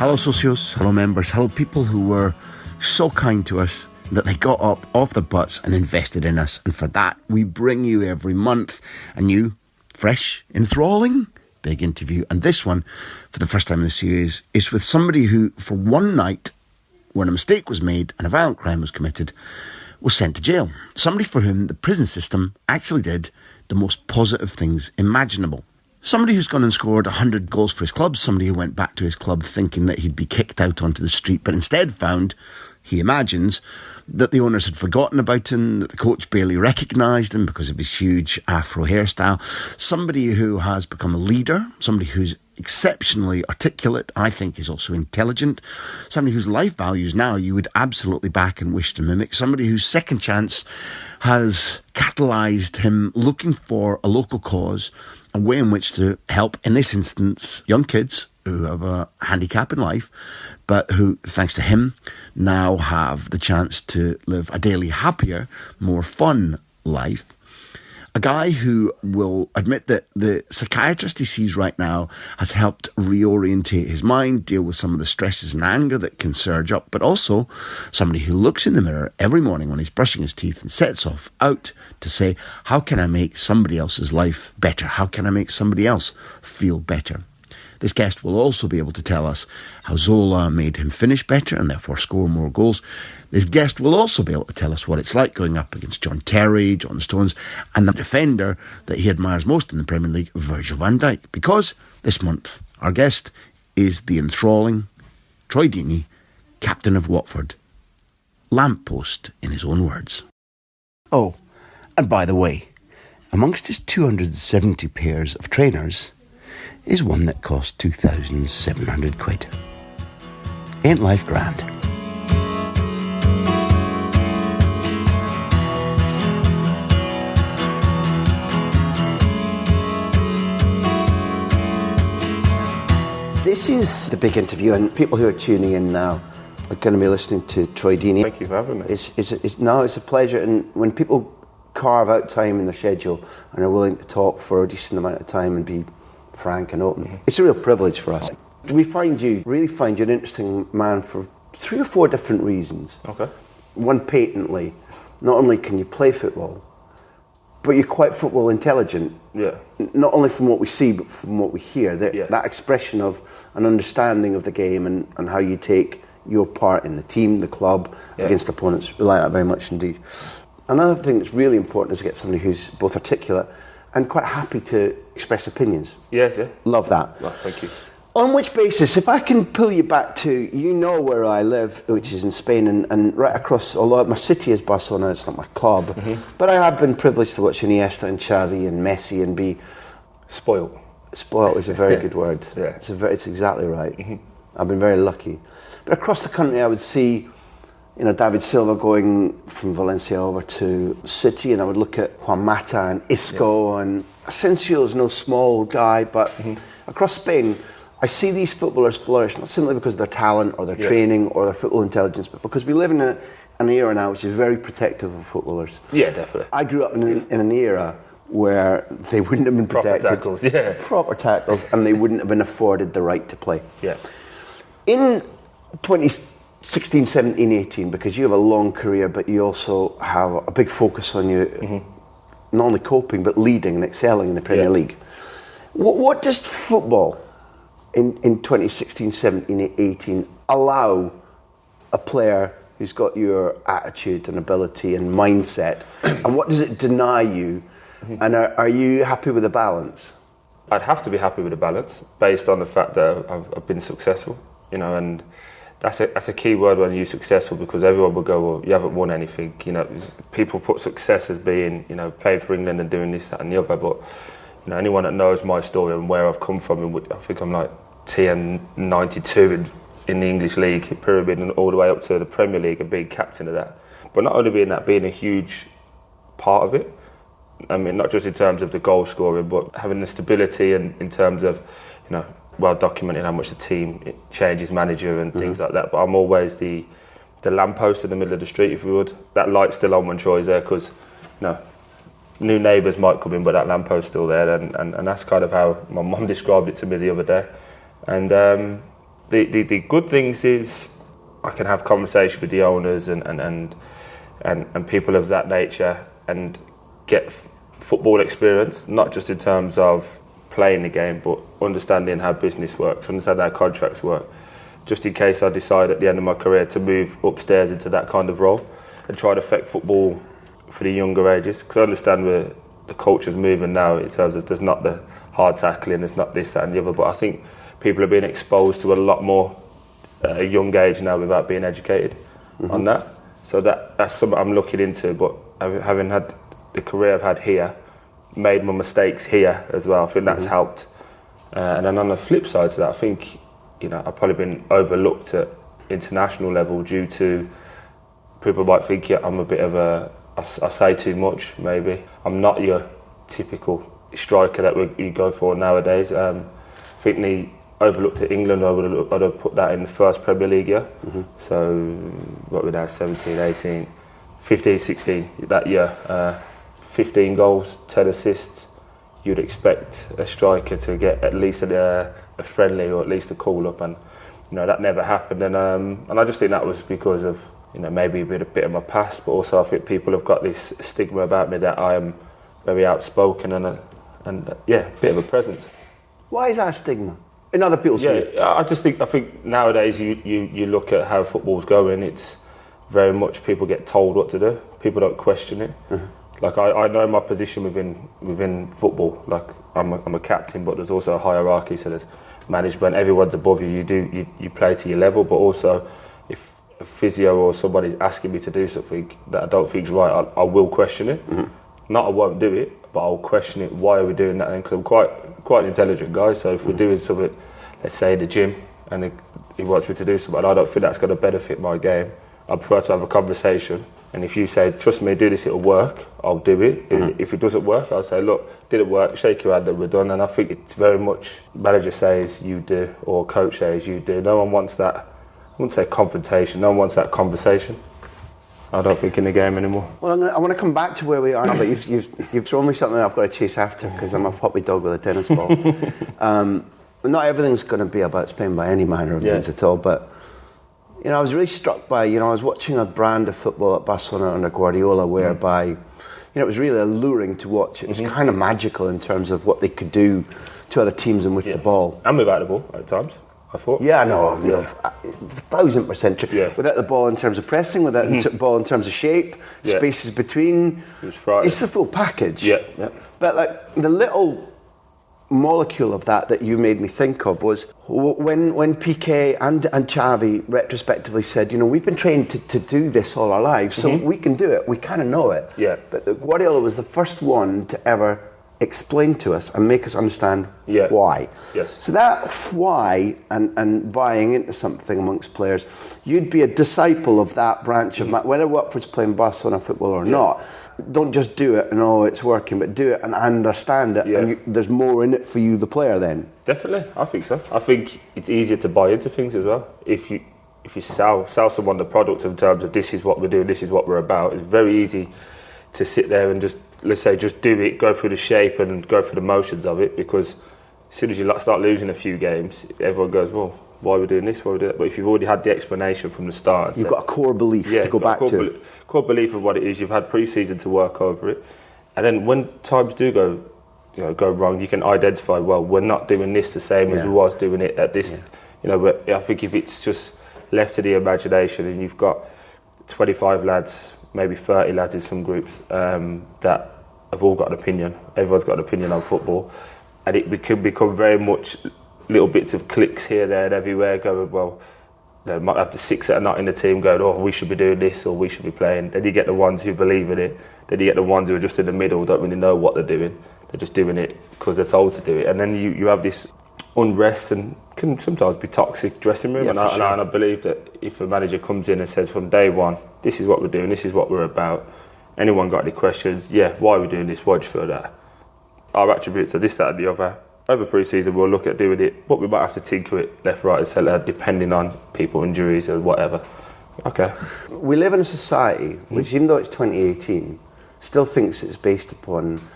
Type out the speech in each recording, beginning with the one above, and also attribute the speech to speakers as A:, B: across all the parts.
A: Hello socios, hello members, hello people who were so kind to us that they got up off their butts and invested in us. And for that, we bring you every month a new, fresh, enthralling big interview. And this one, for the first time in the series, is with somebody who, for one night, when a mistake was made and a violent crime was committed, was sent to jail. Somebody for whom the prison system actually did the most positive things imaginable. Somebody who's gone and scored 100 goals for his club. Somebody who went back to his club thinking that he'd be kicked out onto the street, but instead found, he imagines, that the owners had forgotten about him, that the coach barely recognised him because of his huge afro hairstyle. Somebody who has become a leader. Somebody who's exceptionally articulate. I think is also intelligent. Somebody whose life values now you would absolutely back and wish to mimic. Somebody whose second chance has catalysed him looking for a local cause, a way in which to help, in this instance, young kids who have a handicap in life, but who, thanks to him, now have the chance to live a daily happier, more fun life. A guy who will admit that the psychiatrist he sees right now has helped reorientate his mind, deal with some of the stresses and anger that can surge up, but also somebody who looks in the mirror every morning when he's brushing his teeth and sets off out to say, how can I make somebody else's life better? How can I make somebody else feel better? This guest will also be able to tell us how Zola made him finish better and therefore score more goals. This guest will also be able to tell us what it's like going up against John Terry, John Stones, and the defender that he admires most in the Premier League, Virgil van Dijk. Because this month, our guest is the enthralling Troy Deeney, captain of Watford. Lamppost, in his own words. Oh, and by the way, amongst his 270 pairs of trainers is one that cost 2,700 quid. Ain't life grand? This is the big interview, and people who are tuning in now are going to be listening to Troy Deeney.
B: Thank you for having me.
A: It's a pleasure, and when people carve out time in their schedule and are willing to talk for a decent amount of time and be frank and open, it's a real privilege for us. We really find you an interesting man for 3 or 4 different reasons. Okay. One, patently, not only can you play football, but you're quite football intelligent. Yeah. Not only from what we see, but from what we hear. That expression of an understanding of the game and how you take your part in the team, the club, against opponents. We like that very much indeed. Another thing that's really important is to get somebody who's both articulate and quite happy to express opinions. Yes, yeah. Love that. Well, thank you. On which basis, if I can pull you back to, where I live, which is in Spain, and right across, although my city is Barcelona, it's not my club, but I have been privileged to watch Iniesta and Xavi and Messi and be... Spoiled. Spoiled is a very good word. Yeah. It's exactly right. I've been very lucky. But across the country I would see, David Silva going from Valencia over to City, and I would look at Juan Mata and Isco, and Asensio is no small guy, but across Spain, I see these footballers flourish, not simply because of their talent or their training or their football intelligence, but because we live in an era now which is very protective of footballers. Yeah, definitely. I grew up in an era where they wouldn't have been protected. Proper tackles, and they wouldn't have been afforded the right to play. Yeah. In 2016, 17, 18, because you have a long career, but you also have a big focus on you not only coping, but leading and excelling in the Premier League. What does football in 2016, 17, 18 allow a player who's got your attitude and ability and mindset, and what does it deny you? And are you happy with the balance?
B: I'd have to be happy with the balance based on the fact that I've been successful, and that's a key word when you're successful, because everyone will go, well, you haven't won anything. People put success as being, playing for England and doing this, that and the other, but anyone that knows my story and where I've come from, I think I'm like TN92 in the English league pyramid, and all the way up to the Premier League and being captain of that. But not only being that, being a huge part of it. I mean, not just in terms of the goal scoring, but having the stability and in terms of, well documenting how much the team changes manager and things like that. But I'm always the lamppost in the middle of the street, if you would. That light's still on when Troy's there, because new neighbours might come in, but that lampost's still there, and that's kind of how my mum described it to me the other day. And the good things is I can have conversation with the owners and people of that nature and get football experience, not just in terms of playing the game, but understanding how business works, understanding how contracts work, just in case I decide at the end of my career to move upstairs into that kind of role and try to affect football for the younger ages, because I understand where the culture's moving now in terms of there's not the hard tackling, there's not this, that and the other, but I think people are being exposed to a lot more at a young age now without being educated on that. So that's something I'm looking into, but having had the career I've had here, made my mistakes here as well, I think that's helped. And then on the flip side to that, I think, I've probably been overlooked at international level due to people might think I'm a bit of I say too much, maybe. I'm not your typical striker that you go for nowadays. I think the overlooked at England, I'd have put that in the first Premier League year. So, what we're now, 17, 18, 15, 16, that year. 15 goals, 10 assists. You'd expect a striker to get at least a friendly or at least a call-up, and that never happened. And I just think that was because of maybe a bit of my past, but also I think people have got this stigma about me that I am very outspoken and a bit of a presence.
A: Why is that a stigma in other people's view?
B: I think nowadays you look at how football's going, it's very much people get told what to do. People don't question it. Like I know my position within football. Like I'm a captain, but there's also a hierarchy. So there's management. Everyone's above you. You play to your level, but also if a physio or somebody's asking me to do something that I don't think is right, I will question it. Not I won't do it, but I'll question it. Why are we doing that? Because I'm quite an intelligent guy. So if we're doing something, let's say in the gym, and he wants me to do something, and I don't think that's going to benefit my game, I prefer to have a conversation. And if you say, trust me, do this, it'll work, I'll do it. If it doesn't work, I'll say, look, did it work? Shake your hand and we're done. And I think it's very much manager says you do, or coach says you do. No one wants that, I wouldn't say confrontation, no one wants that conversation. I don't think in the game anymore.
A: Well, I want to come back to where we are now, but you've thrown me something I've got to chase after, because I'm a puppy dog with a tennis ball. Not everything's going to be about Spain by any manner of means at all, but I was really struck by, I was watching a brand of football at Barcelona under Guardiola whereby, it was really alluring to watch. It was kind of magical in terms of what they could do to other teams and with the ball.
B: And without the ball at times, I thought.
A: Yeah, no, 1,000% true.
B: Yeah.
A: Without the ball in terms of pressing, without the ball in terms of shape, spaces between.
B: It was frightening.
A: It's the full package.
B: Yeah.
A: But like the little molecule of that you made me think of was when Piqué and Xavi retrospectively said, we've been trained to do this all our lives, so we can do it, we kind of know it.
B: Yeah.
A: But Guardiola was the first one to ever explain to us and make us understand why.
B: Yes.
A: So that why and buying into something amongst players, you'd be a disciple of that branch of whether Watford's playing Barcelona football or not. Don't just do it and it's working, but do it and understand it, and there's more in it for you, the player. Then
B: definitely, I think so. I think it's easier to buy into things as well. If you sell someone the product in terms of this is what we're doing, this is what we're about, it's very easy to sit there and just do it, go through the shape and go through the motions of it, because as soon as you start losing a few games, everyone goes, well, why are we doing this, why are we doing that? But if you've already had the explanation from the start,
A: you've got a core belief to go back to.
B: Core belief of what it is, you've had pre-season to work over it, and then when times do go wrong, you can identify, well, we're not doing this the same as we was doing it at this, but I think if it's just left to the imagination and you've got 25 lads, maybe 30 lads in some groups that have all got an opinion, everyone's got an opinion on football, and it can become very much little bits of clicks here, there and everywhere going, well, they might have the six that are not in the team going, oh, we should be doing this or we should be playing. Then you get the ones who believe in it. Then you get the ones who are just in the middle, don't really know what they're doing. They're just doing it because they're told to do it. And then you have this unrest and can sometimes be toxic dressing room. And I believe that if a manager comes in and says from day one, this is what we're doing, this is what we're about, anyone got any questions? Why are we doing this? Why do you feel that? Our attributes are this, that and the other. Over pre-season, we'll look at doing it, but we might have to tinker it left, right and centre, depending on people injuries or whatever. Okay.
A: We live in a society which, even though it's 2018, still thinks it's based upon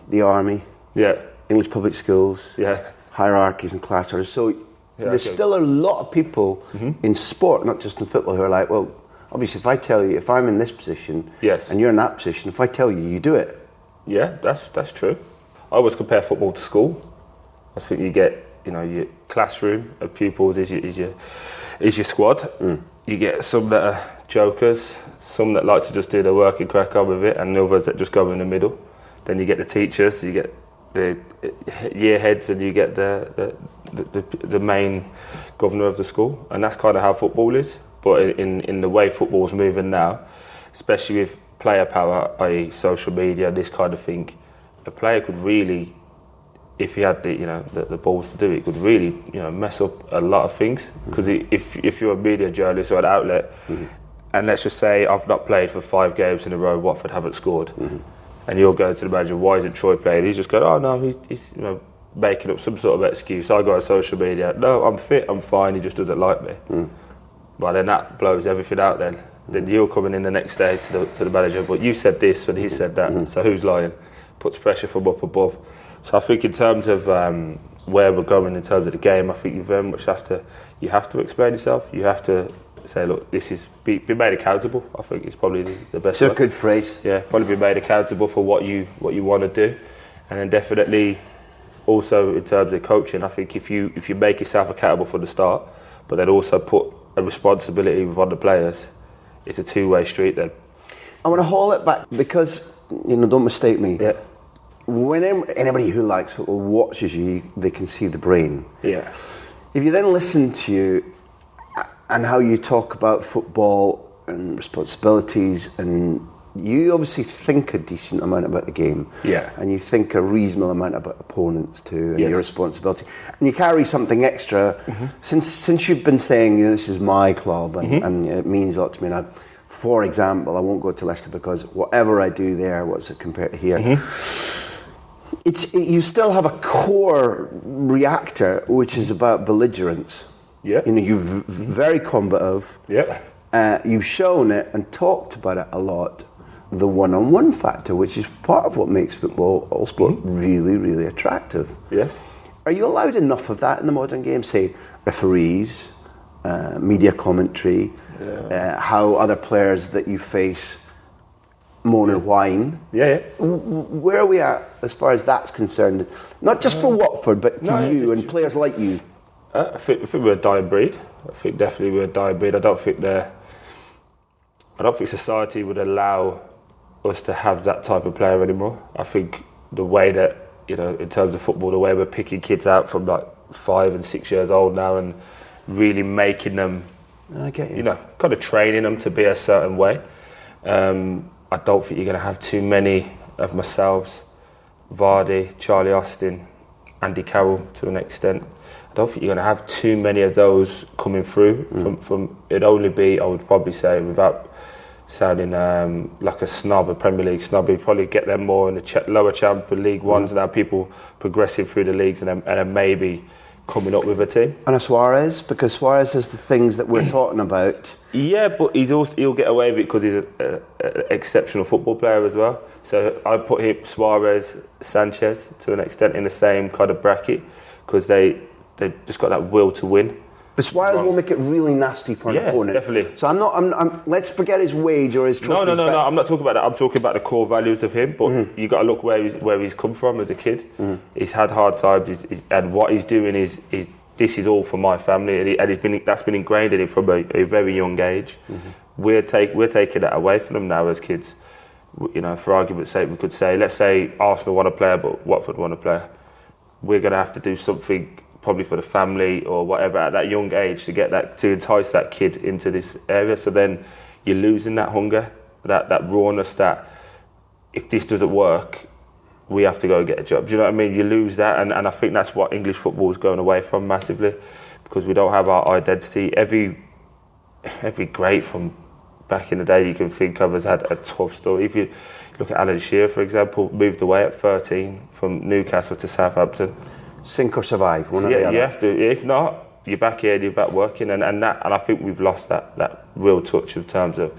A: the army, English public schools, hierarchies and class orders. So there's still a lot of people in sport, not just in football, who are like, well, obviously, if I tell you, if I'm in this position and you're in that position, if I tell you, you do it. Yeah,
B: that's true. I always compare football to school. I think you get, your classroom of pupils is your squad. You get some that are jokers, some that like to just do their work and crack on with it, and others that just go in the middle. Then you get the teachers, you get the year heads, and you get the main governor of the school, and that's kind of how football is. But in the way football's moving now, especially with player power, i.e. social media, this kind of thing, a player could really, if he had the balls to do it, could really mess up a lot of things. Because if you're a media journalist or an outlet, and let's just say I've not played for 5 games in a row, Watford haven't scored, and you're going to the manager, why isn't Troy playing? He's just going, oh no, he's making up some sort of excuse. I go on social media, no, I'm fit, I'm fine, he just doesn't like me. Well, then that blows everything out then. Then you're coming in the next day to the manager, but you said this and he said that, so who's lying? Puts pressure from up above. So I think in terms of where we're going in terms of the game, I think you very much have to explain yourself. You have to say, look, this is be made accountable. I think it's probably the best.
A: It's a good phrase.
B: Yeah, probably be made accountable for what you want to do, and then definitely also in terms of coaching, I think if you make yourself accountable from the start, but then also put a responsibility with the players, it's a two-way street then.
A: I want to haul it back because, don't mistake me.
B: Yeah.
A: When anybody who likes football watches you, they can see the brain.
B: Yeah.
A: If you then listen to you and how you talk about football and responsibilities, and you obviously think a decent amount about the game.
B: Yeah.
A: And you think a reasonable amount about opponents too, and your responsibility. And you carry something extra. Since you've been saying, this is my club, and it means a lot to me. And for example, I won't go to Leicester because whatever I do there, what's it compared to here? You still have a core reactor, which is about belligerence.
B: Yeah.
A: You're very combative.
B: Yeah.
A: You've shown it and talked about it a lot. The one-on-one factor, which is part of what makes football, all sport, really, really attractive.
B: Yes.
A: Are you allowed enough of that in the modern game? Say, referees, media commentary, how other players that you face moan and whine.
B: Yeah.
A: Where are we at as far as that's concerned? Not just for Watford, but for you and players like you.
B: I think we're a dying breed. I think definitely we're a dying breed. I don't think society would allow us to have that type of player anymore. I think the way that, in terms of football, the way we're picking kids out from like 5 and 6 years old now and really making them,
A: I get you.
B: kind of training them to be a certain way. I don't think you're going to have too many of myself, Vardy, Charlie Austin, Andy Carroll to an extent. I don't think you're going to have too many of those coming through. From it'd only be, I would probably say, without sounding like a snob, a Premier League snob, you'd probably get them more in the lower Champions League ones. Now people progressing through the leagues and then maybe coming up with a team.
A: And a Suarez, because Suarez is the things that we're talking about.
B: Yeah, but he'll get away with it because he's an exceptional football player as well. So I put him, Suarez, Sanchez to an extent in the same kind of bracket because they just got that will to win.
A: But Suarez will make it really nasty for an opponent.
B: Yeah, definitely.
A: So I'm let's forget his wage or his trophies.
B: No. I'm not talking about that. I'm talking about the core values of him. But you got to look where he's come from as a kid. He's had hard times, and what he's doing is this is all for my family, and that's been ingrained in him from a very young age. We're taking that away from them now as kids. For argument's sake, we could say, let's say Arsenal want a player, but Watford want a player. We're going to have to do something probably for the family or whatever at that young age to entice that kid into this area. So then you're losing that hunger, that rawness, that if this doesn't work, we have to go and get a job. Do you know what I mean? You lose that, and I think that's what English football is going away from massively, because we don't have our identity. Every great from back in the day you can think of has had a tough story. If you look at Alan Shearer, for example, moved away at 13 from Newcastle to Southampton.
A: Sink or survive, one or the other.
B: You have to. If not, you're back here, you're back working, and I think we've lost that real touch in terms of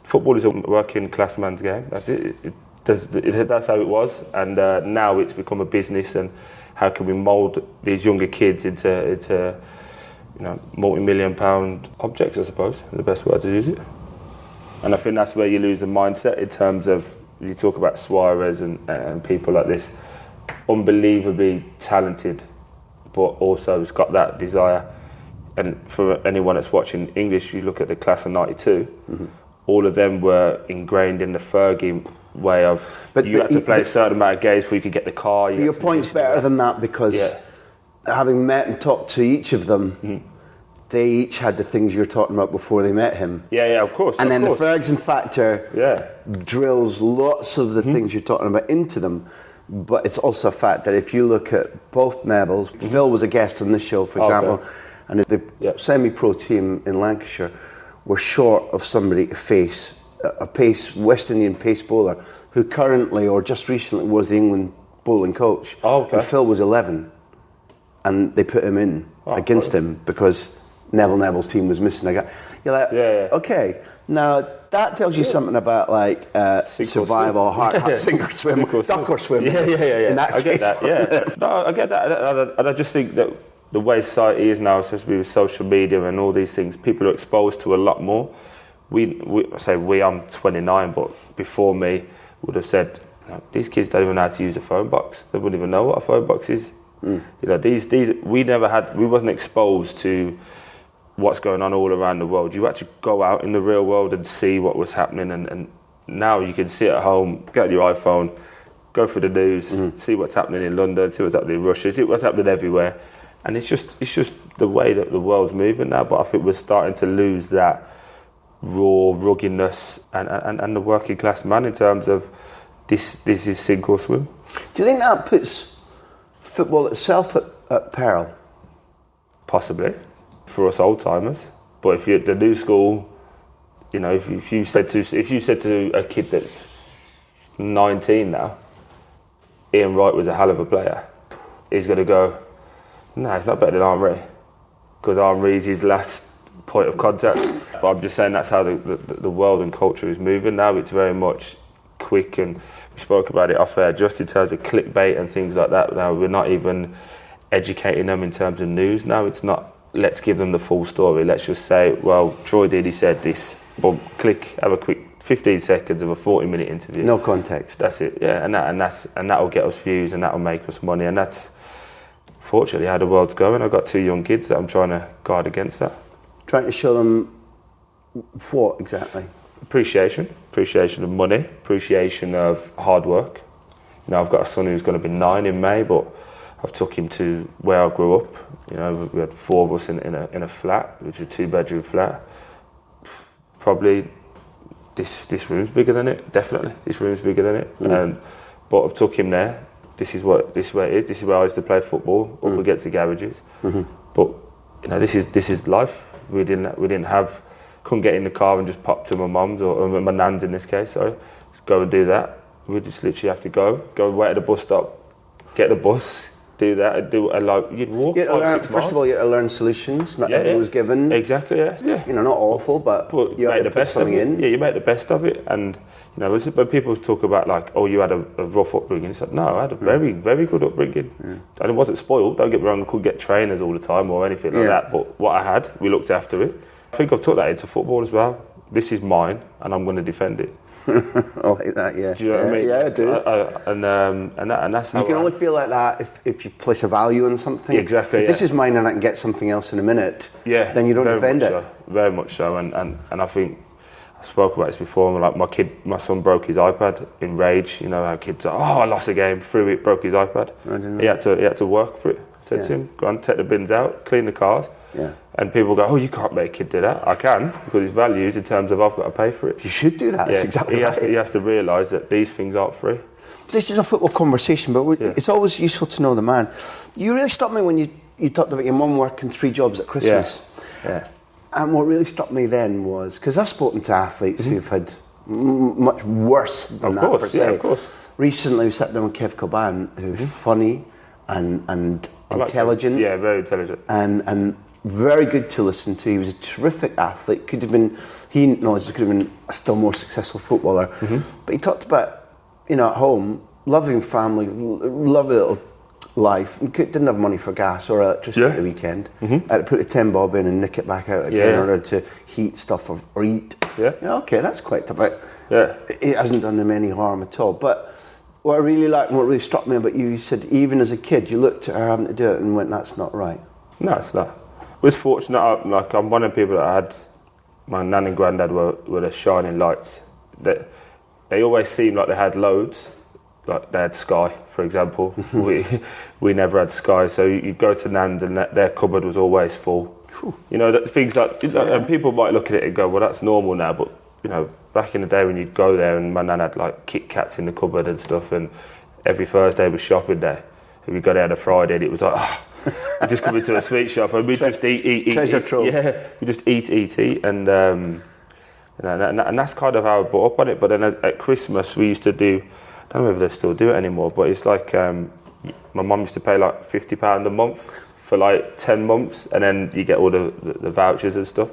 B: football is a working class man's game. That's it. That's how it was, and now it's become a business. And how can we mould these younger kids into multi-million-pound objects, I suppose, is the best word to use it. And I think that's where you lose the mindset in terms of, you talk about Suarez and people like this, unbelievably talented, but also has got that desire. And for anyone that's watching English, you look at the class of '92, all of them were ingrained in the Fergie way of, you had to play a certain amount of games before you could get the car.
A: Your point's better than that, because having met and talked to each of them, they each had the things you're talking about before they met him.
B: Yeah, of course.
A: And then the Ferguson factor drills lots of the things you're talking about into them. But it's also a fact that if you look at both Nevilles, Phil was a guest on this show, for example, and the semi-pro team in Lancashire were short of somebody to face a West Indian pace bowler who currently, or just recently, was the England bowling coach. And Phil was 11, and they put him in against him because Neville's team was missing a guy. You're like, okay, now that tells you something about like survival, sink or swim, duck or swim.
B: Yeah. I get that. No, I get that, and I just think that the way society is now, especially with social media and all these things, people are exposed to a lot more. I'm 29, but before me would have said, these kids don't even know how to use a phone box. They wouldn't even know what a phone box is. These we wasn't exposed to what's going on all around the world. You actually go out in the real world and see what was happening, and now you can sit at home, get your iPhone, go through the news, see what's happening in London, see what's happening in Russia, see what's happening everywhere. And it's just the way that the world's moving now. But I think we're starting to lose that raw ruggedness and the working class man in terms of this is sink or swim.
A: Do you think that puts football itself at peril?
B: Possibly, for us old timers. But if you're at the new school, if you said to a kid that's 19 now, Ian Wright was a hell of a player, he's going to go, no, it's not better than Henri, because Henri's his last point of contact. But I'm just saying that's how the world and culture is moving now. It's very much quick, and we spoke about it off air, just in terms of clickbait and things like that. Now we're not even educating them in terms of news. Now it's not, let's give them the full story. Let's just say, well, Troy Deeney said this, boom, click, have a quick 15 seconds of a 40-minute interview.
A: No context.
B: That's it, yeah, and that will get us views, and that will make us money, and that's fortunately how the world's going. I've got 2 young kids that I'm trying to guard against that.
A: Trying to show them what exactly?
B: Appreciation of money, appreciation of hard work. I've got a son who's going to be 9 in May, but I've took him to where I grew up. We had 4 of us in a flat, which is a 2-bedroom flat. Probably this room's bigger than it. Definitely, this room's bigger than it. But I've took him there. This is where it is. This is where I used to play football up against the garages. But this is life. We couldn't get in the car and just pop to my mum's or my nan's in this case. Sorry, go and do that. We just literally have to go wait at the bus stop, get the bus, do that, and you'd walk.
A: First of all, you had to learn solutions. Not everything was given.
B: Exactly. Yeah.
A: Not awful, but you had to put something in.
B: Yeah, you make the best of it, and. When people talk about like, oh, you had a rough upbringing, it's like, no, I had a very, very good upbringing. And it wasn't spoiled, don't get me wrong, I couldn't get trainers all the time or anything like that, but what I had, we looked after it. I think I've took that into football as well. This is mine, and I'm going to defend it.
A: I like that, yeah.
B: Do you know what I mean?
A: Yeah, I do.
B: And that's how
A: you can only feel like that if you place a value on something.
B: Exactly.
A: If this is mine and I can get something else in a minute, then you don't defend it.
B: Very much so, and I think I spoke about this before. Like my son broke his iPad in rage. How kids are, I lost a game, threw it, broke his iPad. He had to work for it. I said to him, go on, take the bins out, clean the cars.
A: Yeah.
B: And people go, oh, you can't make a kid do that. I can, because it's values in terms of I've got to pay for it.
A: You should do that. That's exactly right.
B: He has to realise that these things aren't free.
A: This is a football conversation, but it's always useful to know the man. You really stopped me when you talked about your mum working 3 jobs at Christmas.
B: Yeah.
A: And what really struck me then was, because I've spoken to athletes who've had much worse than that per se.
B: Yeah, of course.
A: Recently we sat down with Kev Coban, who's funny and intelligent.
B: Very intelligent.
A: And very good to listen to. He was a terrific athlete. Could have been a still more successful footballer. But he talked about, at home, loving family, lovely little life, we didn't have money for gas or electricity at the weekend. I had to put a 10 bob in and nick it back out again in order to heat stuff or eat. Okay, that's quite tough. It hasn't done them any harm at all. But what I really liked and what really struck me about you, you said even as a kid, you looked at her having to do it and went, that's not right.
B: No, it's not. I was fortunate. I'm one of the people that had, my nan and granddad were the shining lights. They always seemed like they had loads. Like they had Sky, for example. we never had Sky, so you go to Nan's and their cupboard was always full. You know, things like, and people might look at it and go, well, that's normal now, but you know, back in the day when you'd go there and my nan had like Kit Kats in the cupboard and stuff, and every Thursday was shopping day. And we'd go there on a Friday and it was like, we'd just come into a sweet shop and we'd just eat.
A: Treasure trove.
B: Yeah, we just eat, and that's kind of how I brought up on it. But then at Christmas we used to do, I don't know if they still do it anymore, but it's like my mum used to pay like £50 a month for like 10 months, and then you get all the vouchers and stuff.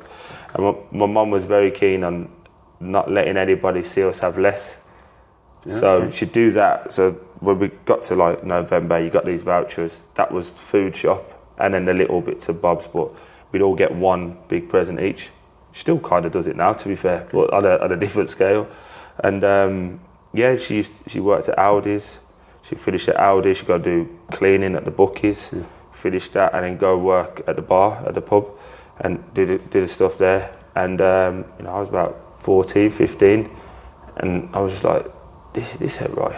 B: And my mum was very keen on not letting anybody see us have less. So she'd do that. So when we got to like November, you got these vouchers. That was food shop, and then the little bits of bobs, but we'd all get one big present each. She still kind of does it now, to be fair, but on a different scale. And she worked at Aldi's. She finished at Aldi. She got to do cleaning at the bookies. Finish that, and then go work at the bar, at the pub, and do the stuff there. And I was about 14, 15, and I was just like, this ain't right.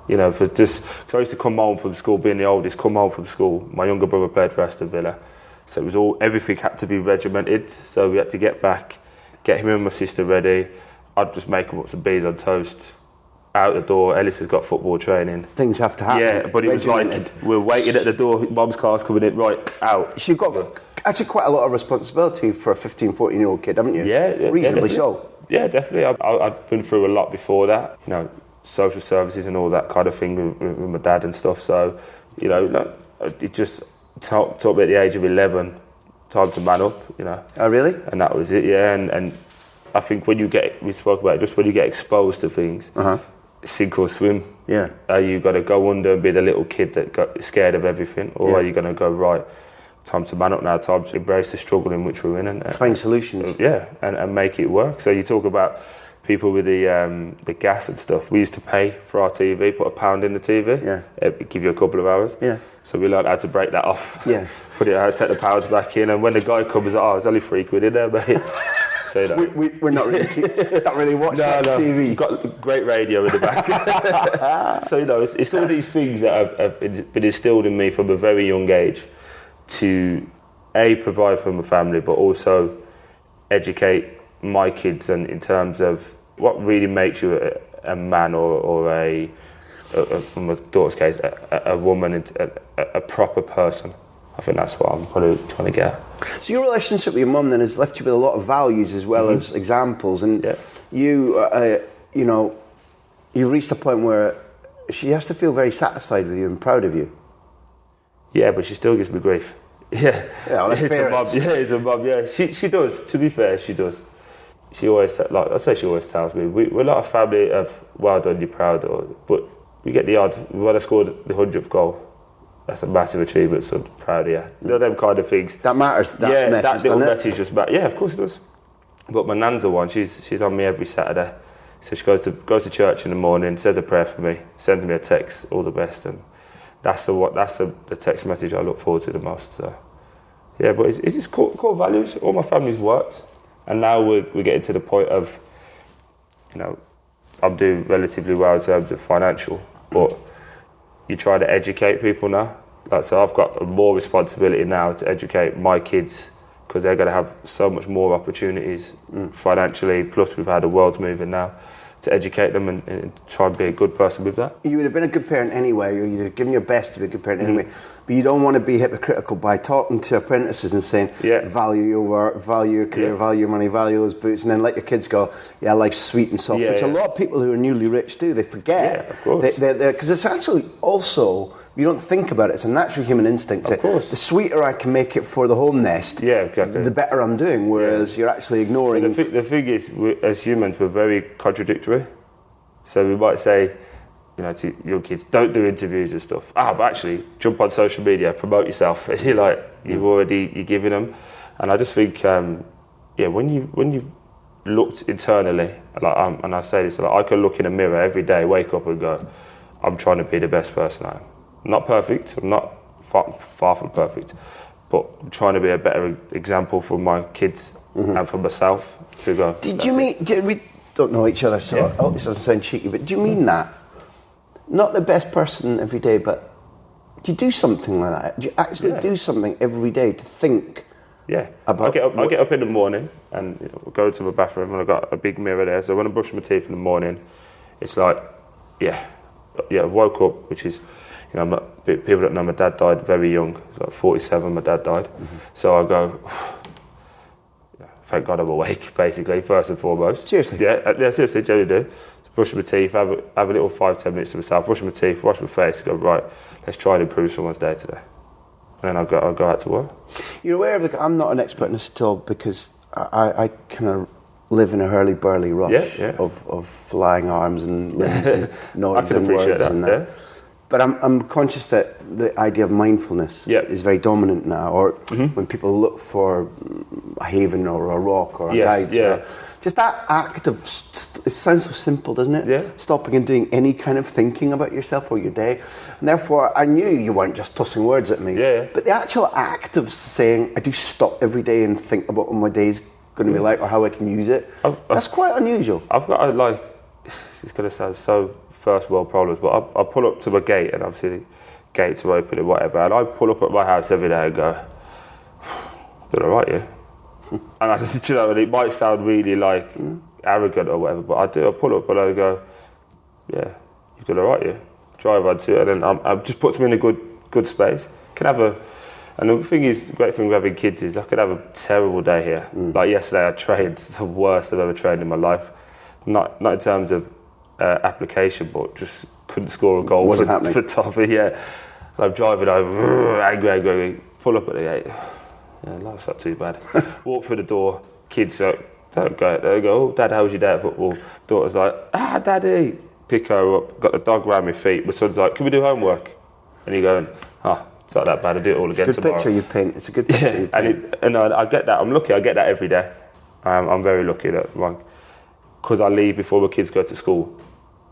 B: You know, because I used to come home from school, being the oldest, come home from school. My younger brother played for Aston Villa, so it was everything had to be regimented. So we had to get back, get him and my sister ready. I'd just make him up some beans on toast. Out the door, Ellis has got football training.
A: Things have to happen.
B: Yeah, but it was like, we're waiting at the door, Mum's car's coming in, right, out.
A: So you've got actually quite a lot of responsibility for a 15, 14-year-old kid, haven't you?
B: Yeah,
A: reasonably so.
B: Yeah, definitely. I'd been through a lot before that, you know, social services and all that kind of thing with my dad and stuff. So, you know, it just taught me at the age of 11, time to man up, you know.
A: Oh, really?
B: And that was it, yeah. And I think when we spoke about it, just when you get exposed to things, sink or swim.
A: Yeah.
B: Are you going to go under and be the little kid that got scared of everything, or are you going to go, right, time to man up now, time to embrace the struggle in which we're in and
A: find solutions.
B: Yeah, and make it work. So you talk about people with the gas and stuff. We used to pay for our TV, put £1 in the TV. Yeah. It'd give you a couple of hours. Yeah. So we learned how to break that off. Yeah. Put it out, take the pounds back in, and when the guy comes, it's only £3 in there, mate. So,
A: we're not really watching TV.
B: You've got great radio in the back. So, you know, it's all these things that have been instilled in me from a very young age to, A, provide for my family, but also educate my kids and in terms of what really makes you a man or from my daughter's case, a woman, a proper person. I think that's what I'm probably trying to get at.
A: So your relationship with your mum then has left you with a lot of values as well as examples, and you reached a point where she has to feel very satisfied with you and proud of you.
B: Yeah, but she still gives me grief. Yeah,
A: it's a mum.
B: Yeah, it's a mum. Yeah, she does. To be fair, she does. She always she always tells me we're not a family of well done, you're proud, but we get the odd. When I scored the 100th goal. That's a massive achievement, so I'm proud of you. You know, them kind of things.
A: That matters,
B: that little message just matters. Yeah, of course it does. But my nan's the one, she's on me every Saturday. So she goes to church in the morning, says a prayer for me, sends me a text, all the best, and that's the text message I look forward to the most. So. Yeah, but it's just core values. All my family's worked, and now we're getting to the point of, you know, I'm doing relatively well in terms of financial, but you try to educate people now. So I've got more responsibility now to educate my kids because they're going to have so much more opportunities financially. Plus, we've had a world's moving now to educate them and try and be a good person with that. You
A: would have been a good parent anyway, or you'd have given your best to be a good parent anyway. But you don't want to be hypocritical by talking to apprentices and saying, value your work, value your career, value your money, value those boots, and then let your kids go, life's sweet and soft, which a lot of people who are newly rich do. They forget.
B: Yeah, of course.
A: Because it's actually also, you don't think about it, it's a natural human instinct.
B: Of course.
A: The sweeter I can make it for the home nest, the better I'm doing, whereas you're actually ignoring...
B: The thing is, as humans, we're very contradictory. So we might say, to young kids, don't do interviews and stuff. But actually, jump on social media, promote yourself. You're giving them. And I just think, when you looked internally, and I say this, I can look in a mirror every day, wake up and go, I'm trying to be the best person I am. I'm not perfect. I'm not far from perfect, but I'm trying to be a better example for my kids and for myself to go.
A: We don't know each other, so this doesn't sound cheeky, but do you mean that? Not the best person every day, but do you do something like that? Do you actually do something every day to think?
B: Yeah,
A: about
B: I get up in the morning and go to my bathroom, and I've got a big mirror there. So when I brush my teeth in the morning, it's like, I woke up, which is, people that know my dad died very young. He was like 47, my dad died. So I go, thank God I'm awake, basically, first and foremost.
A: Seriously?
B: Yeah, seriously, generally do. Brush my teeth, have a little 5-10 minutes to myself, brush my teeth, wash my face, go, right, let's try and improve someone's day today. And then I'll go out to work.
A: You're aware of I'm not an expert in this at all, because I kind of live in a hurly-burly rush of flying arms and limbs and noise and words and that. Yeah. But I'm conscious that the idea of mindfulness is very dominant now, or when people look for a haven or a rock or a guide. Just that act of, it sounds so simple, doesn't it?
B: Yeah.
A: Stopping and doing any kind of thinking about yourself or your day. And therefore, I knew you weren't just tossing words at me.
B: Yeah.
A: But the actual act of saying, I do stop every day and think about what my day's going to be like or how I can use it, that's quite unusual.
B: I've got it's going to sound so first world problems, but I pull up to my gate, and obviously the gates are open and whatever, and I pull up at my house every day and go, doing all right, yeah? And and it might sound really arrogant or whatever, but I do. I pull up and I go, yeah, you've done all right, yeah. Drive on to it, and then I just puts me in a good space. And the great thing with having kids is I could have a terrible day here. Like yesterday, I trained the worst I've ever trained in my life. Not in terms of application, but just couldn't score a goal for top of And I'm driving over, angry, pull up at the gate. Yeah, life's not too bad. Walk through the door, kids don't go. They go, oh, Dad, how was your day at football? Daughter's like, Daddy. Pick her up, got the dog around my feet. My son's like, can we do homework? And you're going, it's not that bad, I'll do it all again tomorrow.
A: It's a good picture you paint. It's a good picture you paint.
B: And I get that. I'm lucky, I get that every day. I'm very lucky that, because I leave before my kids go to school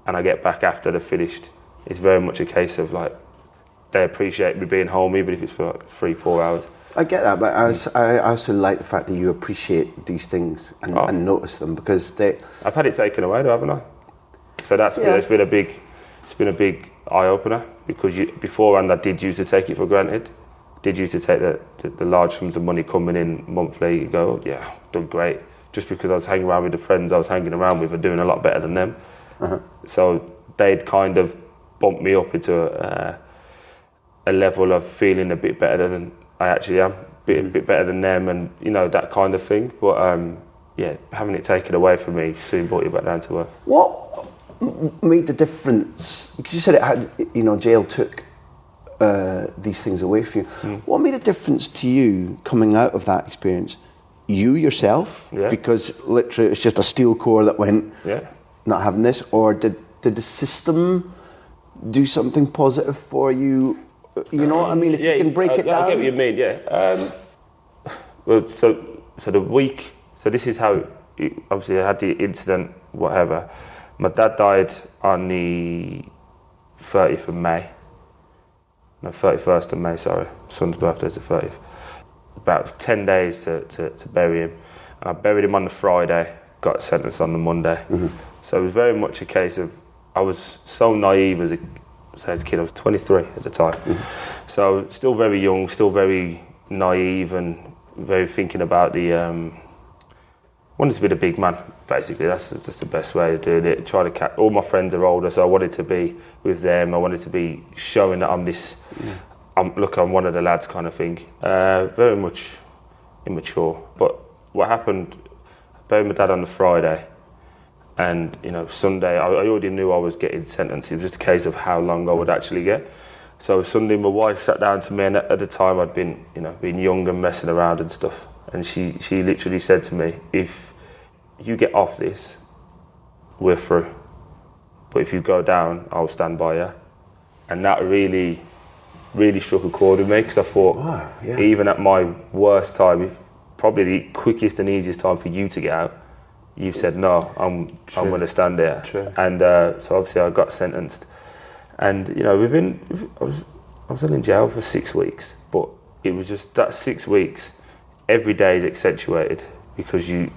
B: and I get back after they're finished. It's very much a case of they appreciate me being home, even if it's for 3-4 hours.
A: I get that, but I also like the fact that you appreciate these things and notice them, because
B: I've had it taken away, though, haven't I? So it's been a big eye opener, because beforehand I did used to take it for granted. Did used to take the large sums of money coming in monthly. You go, done great, just because I was hanging around with the friends I was hanging around with and doing a lot better than them. So they'd kind of bumped me up into a level of feeling a bit better than I actually am, a bit better than them, and that kind of thing. But having it taken away from me soon brought you back down to earth.
A: What made the difference? Because you said it had, jail took these things away from you. What made a difference to you coming out of that experience? You yourself, because literally it's just a steel core that went, not having this, or did the system do something positive for you? You know what I mean? If you can break it down.
B: I get what you mean, Well, so the week, so this is how, obviously I had the incident, whatever. My dad died on the 30th of May. No, 31st of May, sorry. My son's birthday's the 30th. About 10 days to bury him. And I buried him on the Friday, got sentenced on the Monday. So it was very much a case of, I was so naive as a kid. I was 23 at the time. So still very young, still very naive, and very thinking about wanted to be the big man, basically. That's just the best way of doing it. Try to all my friends are older, so I wanted to be with them. I wanted to be showing that I'm this, I'm one of the lads kind of thing. Very much immature. But what happened, I buried my dad on the Friday, and Sunday, I already knew I was getting sentenced. It was just a case of how long I would actually get. So Sunday, my wife sat down to me, and at the time I'd been young and messing around and stuff. And she literally said to me, if you get off this, we're through. but if you go down, I'll stand by you. And that really struck a chord with me, because I thought,
A: wow, yeah.
B: even at my worst time, probably the quickest and easiest time for you to get out, you've said, no, I'm going to stand there.
A: True.
B: And so obviously I got sentenced. And, you know, I was in jail for 6 weeks, but it was just that 6 weeks, every day is accentuated, because you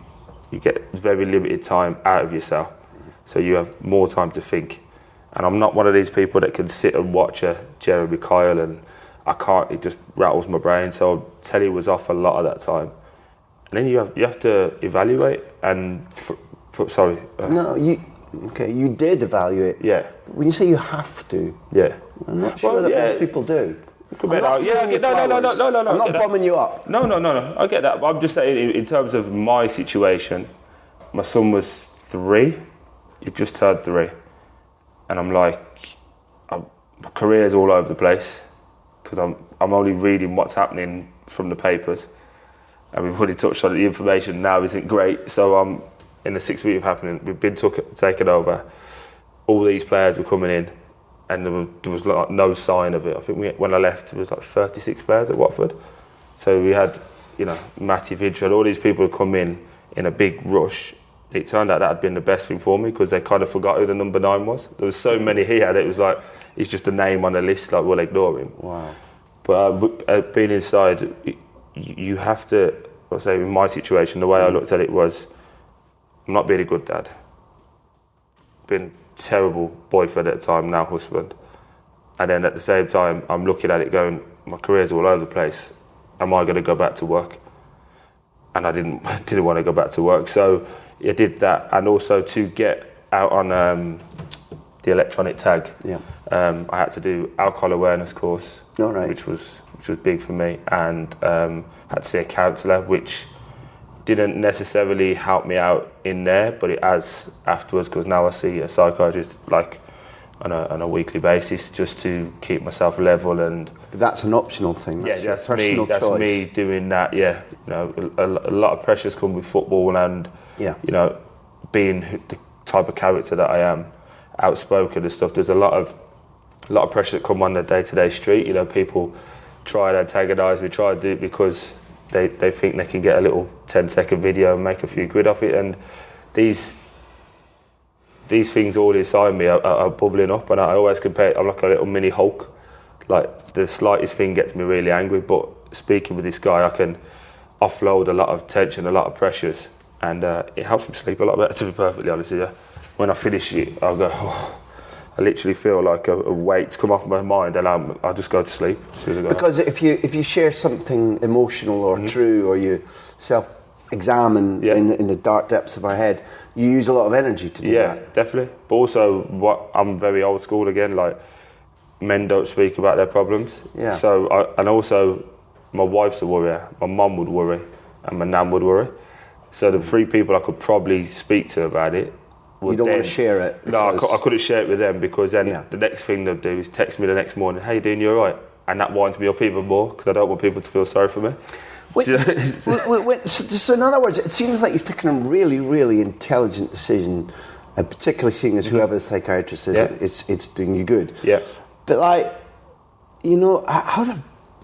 B: get very limited time out of yourself. So you have more time to think. And I'm not one of these people that can sit and watch a Jeremy Kyle, and I can't, it just rattles my brain. So telly was off a lot of that time. And then you have to evaluate, and
A: you did evaluate.
B: Yeah.
A: When you say you have to,
B: yeah,
A: I'm not sure that most people do.
B: No.
A: I'm not bumming you up.
B: No. I get that. But I'm just saying, in terms of my situation, my son was 3. He just turned 3. And I'm like, my career's all over the place, because I'm only reading what's happening from the papers. And we've already touched on it, the information now isn't great. So in the 6 weeks of happening, we've been taken over. All these players were coming in, and there was like no sign of it. I think when I left, there was like 36 players at Watford. So we had, you know, Matty Vidra, all these people had come in a big rush. It turned out that had been the best thing for me, because they kind of forgot who the number 9 was. There was so many he had, it was like, he's just a name on a list, like, we'll ignore him.
A: Wow.
B: But being inside, you have to, I'll say in my situation, the way I looked at it was, I'm not being a good dad. Been terrible boyfriend at the time, now husband. And then at the same time, I'm looking at it going, my career's all over the place. Am I going to go back to work? And I didn't want to go back to work. So I did that, and also to get out on the electronic tag.
A: Yeah.
B: I had to do alcohol awareness course, which was big for me, and had to see a counsellor, which didn't necessarily help me out in there, but it has afterwards, because now I see a psychiatrist like on a weekly basis, just to keep myself level. And
A: but that's an optional thing. That's
B: me. That's
A: choice.
B: Me doing that. Yeah, you know, a lot of pressures come with football, and you know, being the type of character that I am, outspoken and stuff. There's a lot of pressure that come on the day-to-day street. You know, people try and antagonise me, try and do it because they think they can get a little 10-second video and make a few quid off it. And these things all inside me are bubbling up, and I always compare. I'm like a little mini Hulk. Like, the slightest thing gets me really angry, but speaking with this guy, I can offload a lot of tension, a lot of pressures, and it helps me sleep a lot better, to be perfectly honest with you. When I finish it, I'll go, I literally feel like a weight's come off my mind, and I'll just go to sleep as soon as I go.
A: Because if you share something emotional or true, or you self-examine in the dark depths of our head, you use a lot of energy to do that. Yeah,
B: definitely. But also, I'm very old school again, like, men don't speak about their problems. Yeah. So, and also, my wife's a worrier, my mum would worry, and my nan would worry. So the 3 people I could probably speak to about it.
A: You don't want to share it?
B: No, I couldn't share it with them, because then the next thing they'll do is text me the next morning, "How you doing, you alright?" And that winds me up even more, because I don't want people to feel sorry for me.
A: So in other words, it seems like you've taken a really, really intelligent decision, particularly seeing as whoever the psychiatrist is, it's doing you good.
B: Yeah.
A: But like, you know, how the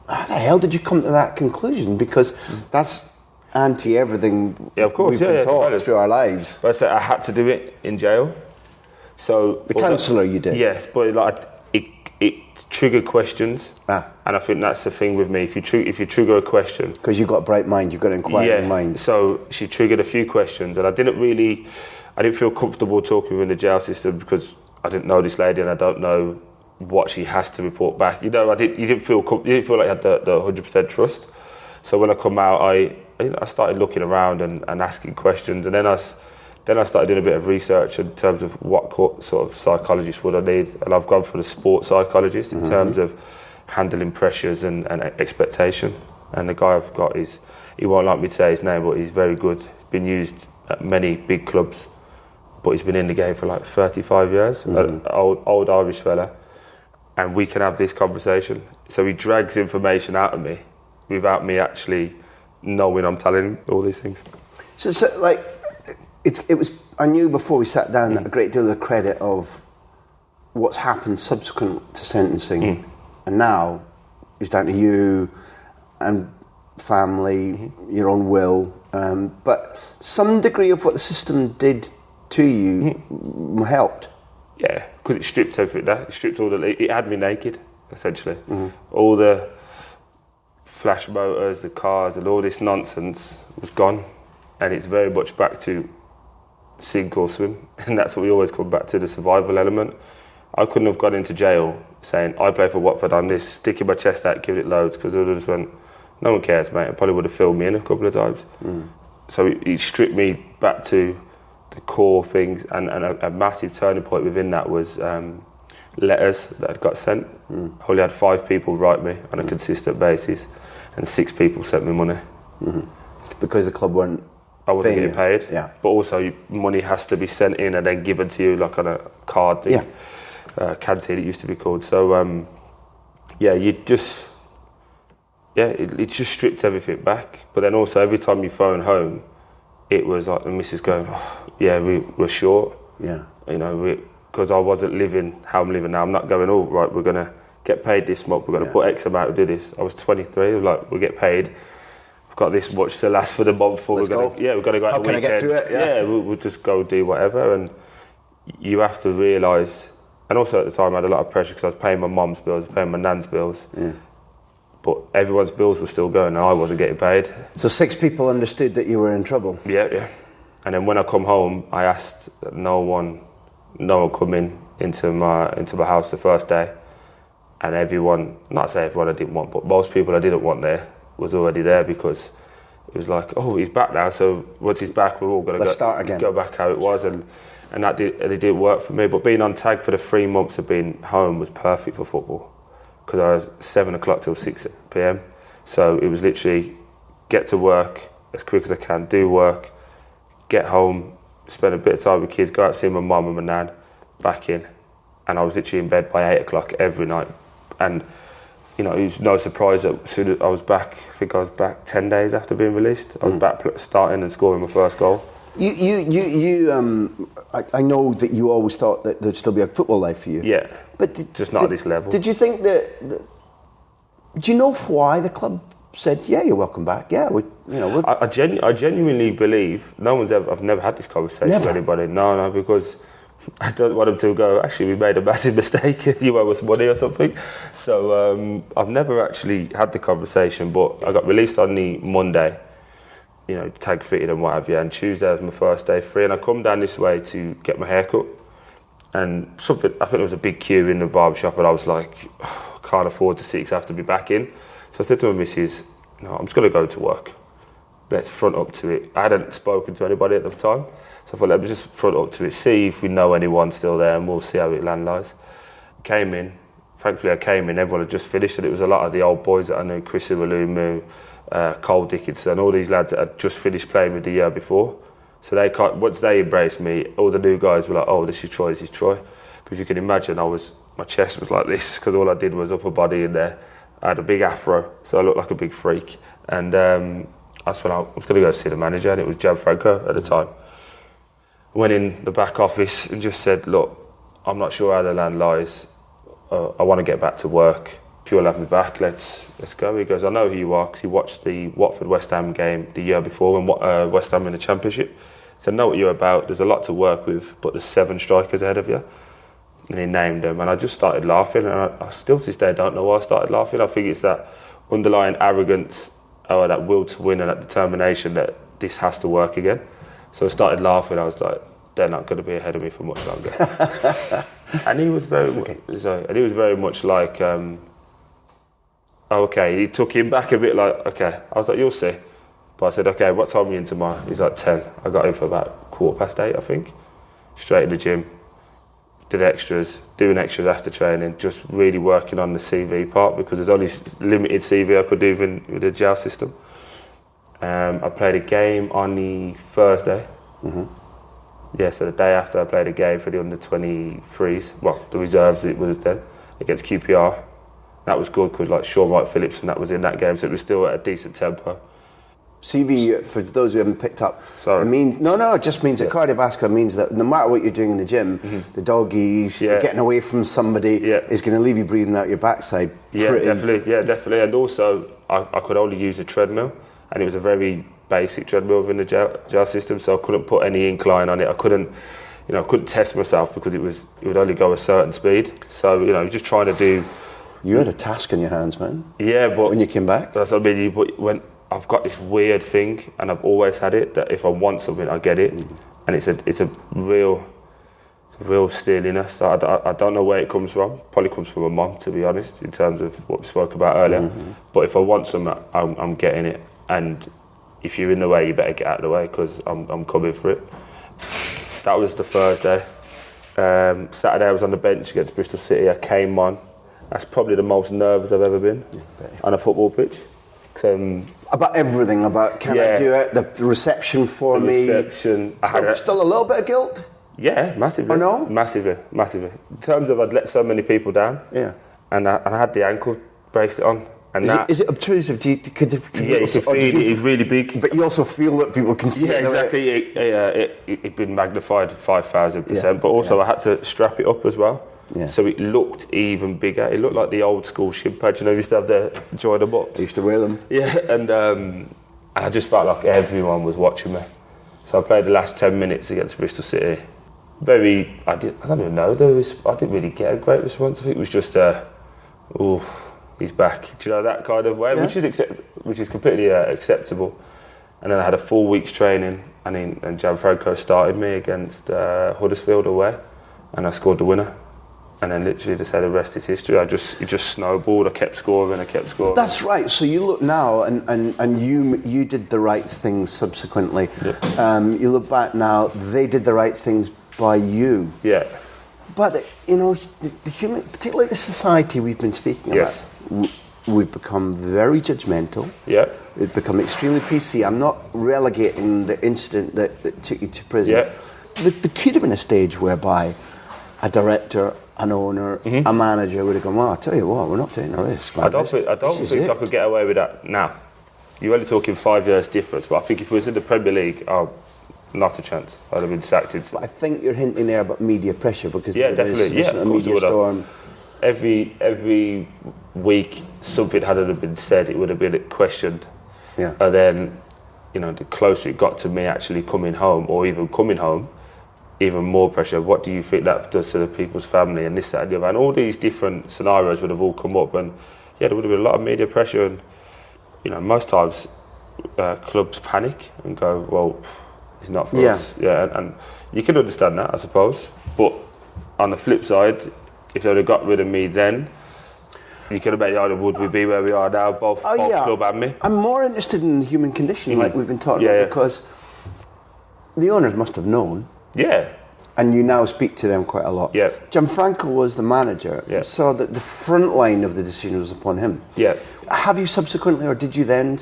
A: hell did you come to that conclusion? Because that's anti everything we've been taught through our lives.
B: But I said I had to do it in jail. So
A: the counsellor you did?
B: Yes, but like it triggered questions, and I think that's the thing with me. If you trigger a question,
A: because you've got a bright mind, you've got an inquiring mind.
B: So she triggered a few questions, and I didn't feel comfortable talking within the jail system, because I didn't know this lady, and I don't know what she has to report back. You know, you didn't feel like you had the 100% trust. So when I come out, I started looking around and asking questions, and then I started doing a bit of research in terms of what sort of psychologist would I need, and I've gone for the sports psychologist in terms of handling pressures and expectation. And the guy I've got he won't like me to say his name, but he's very good. He's been used at many big clubs, but he's been in the game for like 35 years, an old Irish fella. And we can have this conversation. So he drags information out of me without me actually knowing I'm telling him all these things.
A: So like, it was. I knew before we sat down that a great deal of the credit of what's happened subsequent to sentencing, and now is down to you and family, your own will, but some degree of what the system did to you helped.
B: Yeah, because it stripped everything down. It stripped it had me naked, essentially. All the flash motors, the cars, and all this nonsense was gone, and it's very much back to sink or swim, and that's what we always come back to, the survival element. I couldn't have gone into jail saying, I play for Watford on this, sticking my chest out, giving it loads, because I would have just went, no one cares, mate. I probably would have filled me in a couple of times. So it stripped me back to the core things, and a massive turning point within that was letters that had got sent. I only had 5 people write me on a consistent basis, and 6 people sent me money.
A: Because the club weren't
B: I wasn't getting paid,
A: yeah.
B: But also money has to be sent in and then given to you like on a card thing. Canteen it used to be called. So it just stripped everything back. But then also every time you phone home, it was like the missus going, we're short.
A: Yeah.
B: You know, because I wasn't living how I'm living now. I'm not going, right, we're gonna get paid this month, we're gonna put X amount to do this. I was 23, I was like, we'll get paid. We've got this much to last for the month.
A: Let's go.
B: We're gonna go out
A: How
B: the
A: can
B: weekend.
A: I get through it?
B: We'll just go do whatever. And you have to realise, and also at the time I had a lot of pressure because I was paying my mum's bills, paying my nan's bills. But everyone's bills were still going and I wasn't getting paid.
A: So 6 people understood that you were in trouble?
B: Yeah. And then when I come home, I asked that no one come into my house the first day. And everyone, not say everyone I didn't want, but most people I didn't want there was already there, because it was like, he's back now, so once he's back, we're all going to go back how it was. And it didn't work for me. But being on tag for the 3 months of being home was perfect for football, because I was 7 o'clock till 6 p.m. So it was literally get to work as quick as I can, do work, get home, spend a bit of time with kids, go out see my mum and my nan, back in. And I was literally in bed by 8 o'clock every night. And it was no surprise that as soon as I was back, I think I was back 10 days after being released. I was back starting and scoring my first goal.
A: I know that you always thought that there'd still be a football life for you.
B: Yeah, but just not at this level.
A: Did you think that do you know why the club said, you're welcome back? Yeah,
B: I genuinely believe I've never had this conversation with anybody. No, because I don't want them to go, actually, we made a massive mistake, you owe us money or something. So I've never actually had the conversation, but I got released on the Monday, tag fitted and what have you, and Tuesday was my first day free, and I come down this way to get my hair cut, and I think there was a big queue in the barbershop, and I was like, I can't afford to sit, 'cause I have to be back in. So I said to my missus, I'm just going to go to work. Let's front up to it. I hadn't spoken to anybody at the time, so I thought, let me just front up to it, see if we know anyone still there, and we'll see how it lies. Thankfully I came in, everyone had just finished, and it was a lot of the old boys that I knew, Chris Iwalumu, Cole Dickinson, all these lads that had just finished playing with the year before. So once they embraced me, all the new guys were like, this is Troy. But if you can imagine, my chest was like this, because all I did was upper body in there. I had a big afro, so I looked like a big freak. And that's when I was going to go see the manager, and it was Gianfranco at the time. Went in the back office and just said, look, I'm not sure how the land lies. I want to get back to work. If you'll have me back, let's go. He goes, I know who you are, because he watched the Watford-West Ham game the year before when West Ham in the Championship. He said, I know what you're about. There's a lot to work with, but there's 7 strikers ahead of you. And he named them, and I just started laughing, and I still to this day don't know why I started laughing. I think it's that underlying arrogance, or that will to win, and that determination that this has to work again. So I started laughing. I was like, they're not going to be ahead of me for much longer. And he was very much like, he took him back a bit, like, okay. I was like, you'll see. But I said, okay, what time are you in tomorrow? He's like, 10. I got in for about 8:15, I think. Straight in the gym. Did extras, doing extras after training, just really working on the CV part, because there's only limited CV I could do with the jail system. I played a game on the Thursday. So the day after I played a game for the under-23s, the reserves it was then, against QPR. That was good, because Sean Wright-Phillips, and that was in that game, so it was still at a decent tempo.
A: CV, for those who haven't picked up,
B: Sorry.
A: it means it just means that cardiovascular means that no matter what you're doing in the gym, the doggies, the getting away from somebody is going to leave you breathing out your backside.
B: Definitely. And also, I could only use a treadmill, and it was a very basic treadmill within the gel system, so I couldn't put any incline on it. I couldn't test myself because it would only go a certain speed. So just trying to do.
A: You had a task in your hands, man.
B: Yeah, but
A: when you came back,
B: that's what I mean. When I've got this weird thing, and I've always had it, that if I want something, I get it, and it's a real steeliness. I don't know where it comes from. Probably comes from my mum, to be honest, in terms of what we spoke about earlier. But if I want something, I'm getting it, and if you're in the way, you better get out of the way, because I'm coming for it. That was the Thursday. Saturday I was on the bench against Bristol City. I came on. That's probably the most nervous I've ever been on a football pitch.
A: About everything, about can I do it, the reception for me. Still a little bit of guilt?
B: Yeah, massively.
A: Or no?
B: Massively. In terms of I'd let so many people down.
A: Yeah.
B: And I had the ankle bracelet on. And
A: is it obtrusive?
B: It's really big.
A: But you also feel that people can see it.
B: Yeah, exactly. It'd been magnified 5,000%. But also I had to strap it up as well. Yeah. So it looked even bigger. It looked like the old school shin pads. We used to have the join them up.
A: I used to wear them.
B: Yeah, and I just felt like everyone was watching me. So I played the last 10 minutes against Bristol City. I don't even know. I didn't really get a great response. I think it was just he's back. Do you know, that kind of way, which is completely acceptable. And then I had a 4 weeks training, and Gianfranco started me against Huddersfield away, and I scored the winner. And then literally just said the rest is history. It just snowballed. I kept scoring.
A: That's right. So you look now, and you did the right things subsequently. Yeah. You look back now, they did the right things by you.
B: Yeah.
A: But the human, particularly the society we've been speaking about, we've become very judgmental.
B: Yeah.
A: We've become extremely PC. I'm not relegating the incident that took you to prison.
B: Yeah.
A: There could have been a stage whereby a director, an owner, a manager would have gone, well, I'll tell you what, we're not taking a risk. Man.
B: I don't think I could get away with that now. You're only talking 5 years difference, but I think if we was in the Premier League, not a chance. I'd have been sacked.
A: But I think you're hinting there about media pressure, because
B: definitely,
A: a media storm.
B: Every week something hadn't been said, it would have been questioned.
A: Yeah.
B: And then, the closer it got to me actually coming home, or even coming home, even more pressure. What do you think that does to the people's family, and this, that, and the other? And all these different scenarios would have all come up, and there would have been a lot of media pressure. And most times, clubs panic and go, "Well, it's not for us." Yeah, and you can understand that, I suppose. But on the flip side, if they would have got rid of me then, you could have bet, would we be where we are now, both club and me?
A: I'm more interested in the human condition, like we've been talking about, because the owners must have known.
B: Yeah.
A: And you now speak to them quite a lot.
B: Yeah.
A: Gianfranco was the manager, so that the front line of the decision was upon him.
B: Yeah.
A: Have you subsequently, or did you then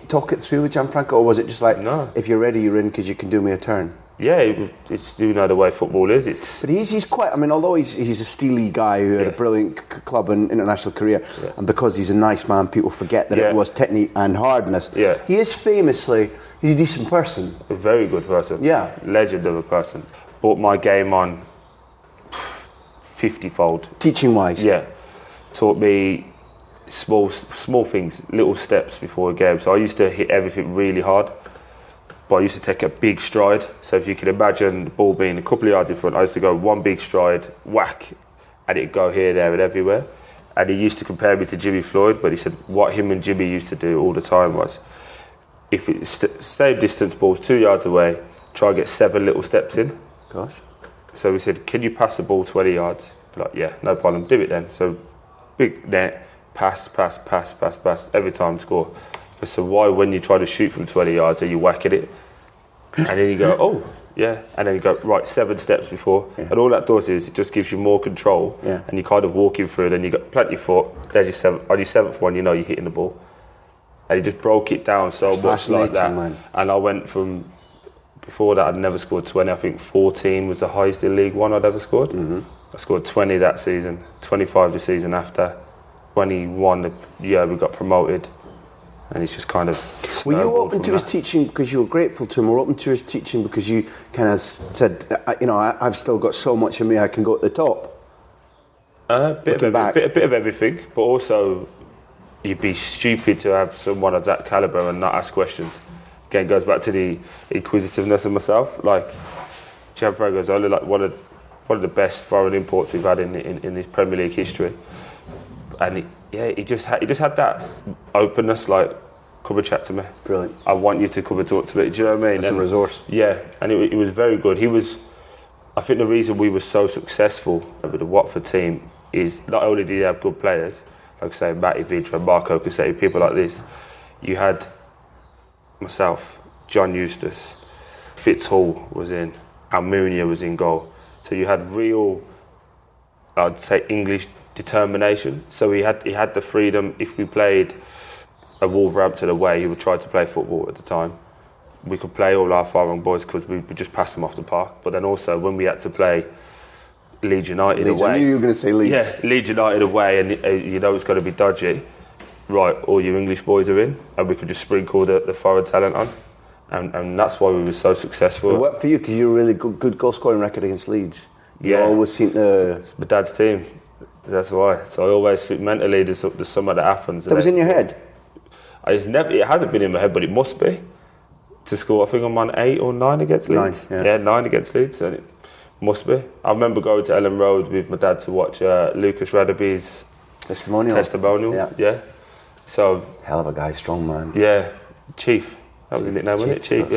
A: talk it through with Gianfranco, or was it just like,
B: no,
A: if you're ready, you're in because you can do me a turn?
B: Yeah, it's the way football is.
A: But he's quite. I mean, although he's a steely guy who had a brilliant club and international career, and because he's a nice man, people forget that it was technique and hardness.
B: Yeah.
A: He is famously, he's a decent person.
B: A very good person.
A: Yeah.
B: Legend of a person. Brought my game on 50-fold.
A: Teaching wise.
B: Yeah. Taught me small things, little steps before a game. So I used to hit everything really hard, but I used to take a big stride. So if you can imagine the ball being a couple of yards in front, I used to go one big stride, whack, and it'd go here, there, and everywhere. And he used to compare me to Jimmy Floyd, but he said what him and Jimmy used to do all the time was, if it's same distance balls 2 yards away, try and get 7 little steps in.
A: Gosh. So
B: we said, can you pass the ball 20 yards? Like, yeah, no problem, do it then. So big net, pass, every time score. So why, when you try to shoot from 20 yards, are you whacking it? And then you go, oh, yeah. And then you go, right, 7 steps before. Yeah. And all that does is it just gives you more control.
A: Yeah.
B: And you kind of walking through it, and you got plenty your foot. There's your 7th. On your 7th one, you're hitting the ball. And he just broke it down so much like that. Man. And I went from, before that, I'd never scored 20. I think 14 was the highest in League One I'd ever scored. Mm-hmm. I scored 20 that season, 25 the season after, 21 the year we got promoted. And it's just kind of
A: Were you
B: snowballed
A: open
B: from
A: to his
B: that.
A: teaching because you were grateful to him, or open to his teaching because you kind of said, I've still got so much in me, I can go to the top?
B: Bit of everything, but also you'd be stupid to have someone of that calibre and not ask questions. Again, it goes back to the inquisitiveness of myself. Like, Gianfranco is only like one of the best foreign imports we've had in this Premier League history, and he just had that openness. Like, come and chat to me.
A: Brilliant.
B: I want you to come and talk to me. Do you know what I mean?
A: That's a resource.
B: Yeah, and it was very good. I think the reason we were so successful with the Watford team is not only did you have good players, like I say, Matty Vidra, Marco Cassetti, people like this. You had myself, John Eustace, Fitz Hall was in, Almunia was in goal. So you had real, I'd say, English determination. So he had the freedom. If we played a Wolverhampton away, he would try to play football at the time. We could play all our foreign boys because we would just pass them off the park. But then also when we had to play Leeds United away.
A: I knew you were going to say Leeds.
B: Yeah, Leeds United away, and it's going to be dodgy. Right, all your English boys are in, and we could just sprinkle the foreign talent on. And that's why we were so successful.
A: It worked for you because you were a really good goal scoring record against Leeds. You always seem to...
B: It's my dad's team, that's why. So I always think mentally there's something that happens.
A: That was in your head?
B: It hasn't been in my head, but it must be. To score, I think I'm on 8 or 9 against Leeds. 9 against Leeds, and it must be. I remember going to Ellen Road with my dad to watch Lucas Radaby's testimonial. Yeah. So
A: hell of a guy, strong man.
B: Yeah, Chief. That was his nickname, wasn't it? Chief.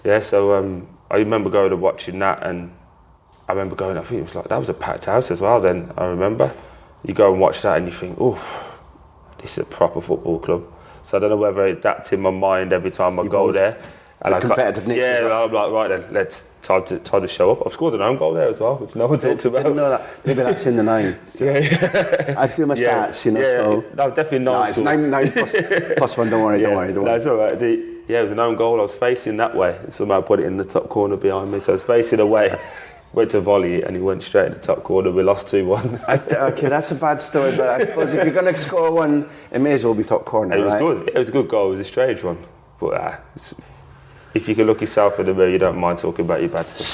B: Yeah. So I remember going and watching that, and I remember going. I think it was like that was a packed house as well. Then I remember you go and watch that, and you think, oh, this is a proper football club. So I don't know whether that's in my mind every time I go there.
A: And the competitive nature.
B: Yeah, I'm like, right then, time to show up. I've scored an own goal there as well, which no one talks about.
A: Didn't know that. Maybe that's in the 9.
B: Yeah.
A: I do my stats, you know.
B: Yeah,
A: so.
B: No, definitely not.
A: It's 9 plus 1. Don't worry.
B: No, it's all right. It was an own goal. I was facing that way. Somehow put it in the top corner behind me. So I was facing away. Went to volley it and he went straight in the top corner. We lost 2-1.
A: Okay, that's a bad story, but I suppose if you're going to score one, it may as well be top corner.
B: It was good. It was a good goal. It was a strange one, but if you can look yourself in the mirror, you don't mind talking about your bad stuff.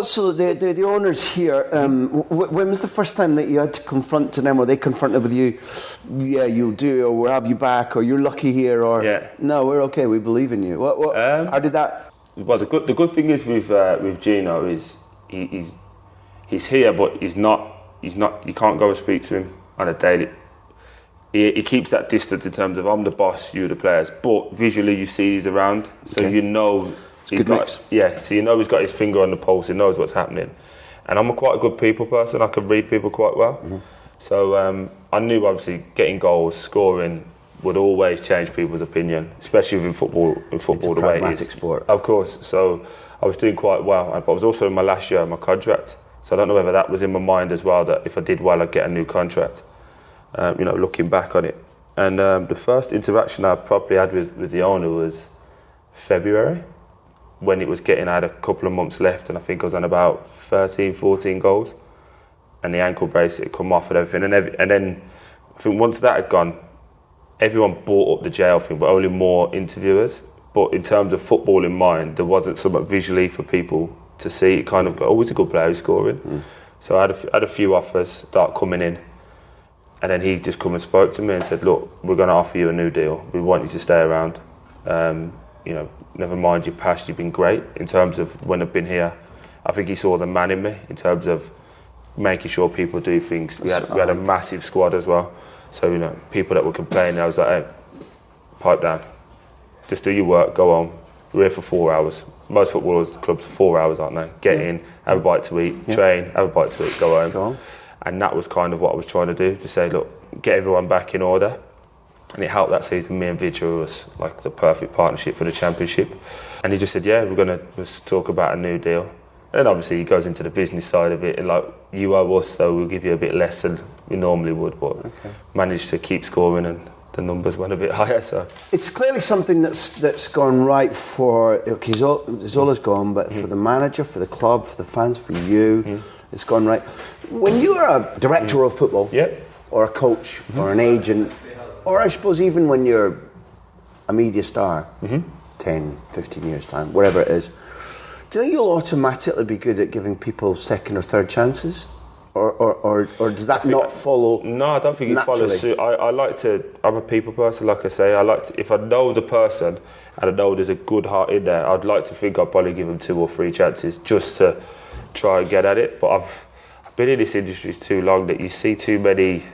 A: So the owners here. When was the first time that you had to confront to them, or they confronted with you? Yeah, you'll do, or we'll have you back, or you're lucky here, or no, we're okay. We believe in you. How did that?
B: Well, the good thing is with Gino is. He's here, but he's not. You can't go and speak to him on a daily. He keeps that distance in terms of I'm the boss, you're the players. But visually, you see he's around, so you know he's got. Mix. Yeah, so you know he's got his finger on the pulse. He knows what's happening. And I'm quite a good people person. I can read people quite well. Mm-hmm. So I knew obviously getting goals, scoring would always change people's opinion, especially in football. It's the way it is.
A: Sport.
B: Of course. So. I was doing quite well, but I was also in my last year of my contract, so I don't know whether that was in my mind as well, that if I did well I'd get a new contract, looking back on it. And the first interaction I probably had with the owner was February, when it was I had a couple of months left, and I think I was on about 13, 14 goals, and the ankle brace had come off and everything, and then I think once that had gone, everyone bought up the jail thing, but only more interviewers. But in terms of football in mind, there wasn't so much visually for people to see. It kind of go, he's a good player, he's scoring. Mm. So I had a few offers start coming in. And then he just come and spoke to me and said, look, we're going to offer you a new deal. We want you to stay around. Never mind your past, you've been great. In terms of when I've been here, I think he saw the man in me in terms of making sure people do things. We had a massive squad as well. So, people that were complaining, I was like, hey, pipe down. Just do your work, go on. We're here for 4 hours. Most footballers, clubs, 4 hours, aren't they? Get in, have a bite to eat, train, have a bite to eat, go home.
A: Go on.
B: And that was kind of what I was trying to do, to say, look, get everyone back in order. And it helped that season. Me and Virgil was like the perfect partnership for the Championship. And he just said, yeah, we're going to just talk about a new deal. And then obviously he goes into the business side of it, and like, you owe us, so we'll give you a bit less than we normally would, but managed to keep scoring, and the numbers went a bit higher. So
A: it's clearly something that's gone right for. Okay, Zola's gone, but for the manager, for the club, for the fans, for you, it's gone right. When you are a director of football, or a coach, or an agent, or I suppose even when you're a media star, 10, 15 years' time, whatever it is, do you think you'll automatically be good at giving people second or third chances? Or does that not follow?
B: No, I don't think it
A: naturally?
B: follows suit. I'm a people person, like I say. If I know the person and I know there's a good heart in there, I'd like to think I'd probably give them 2 or 3 chances just to try and get at it. But I've been in this industry too long that you see too many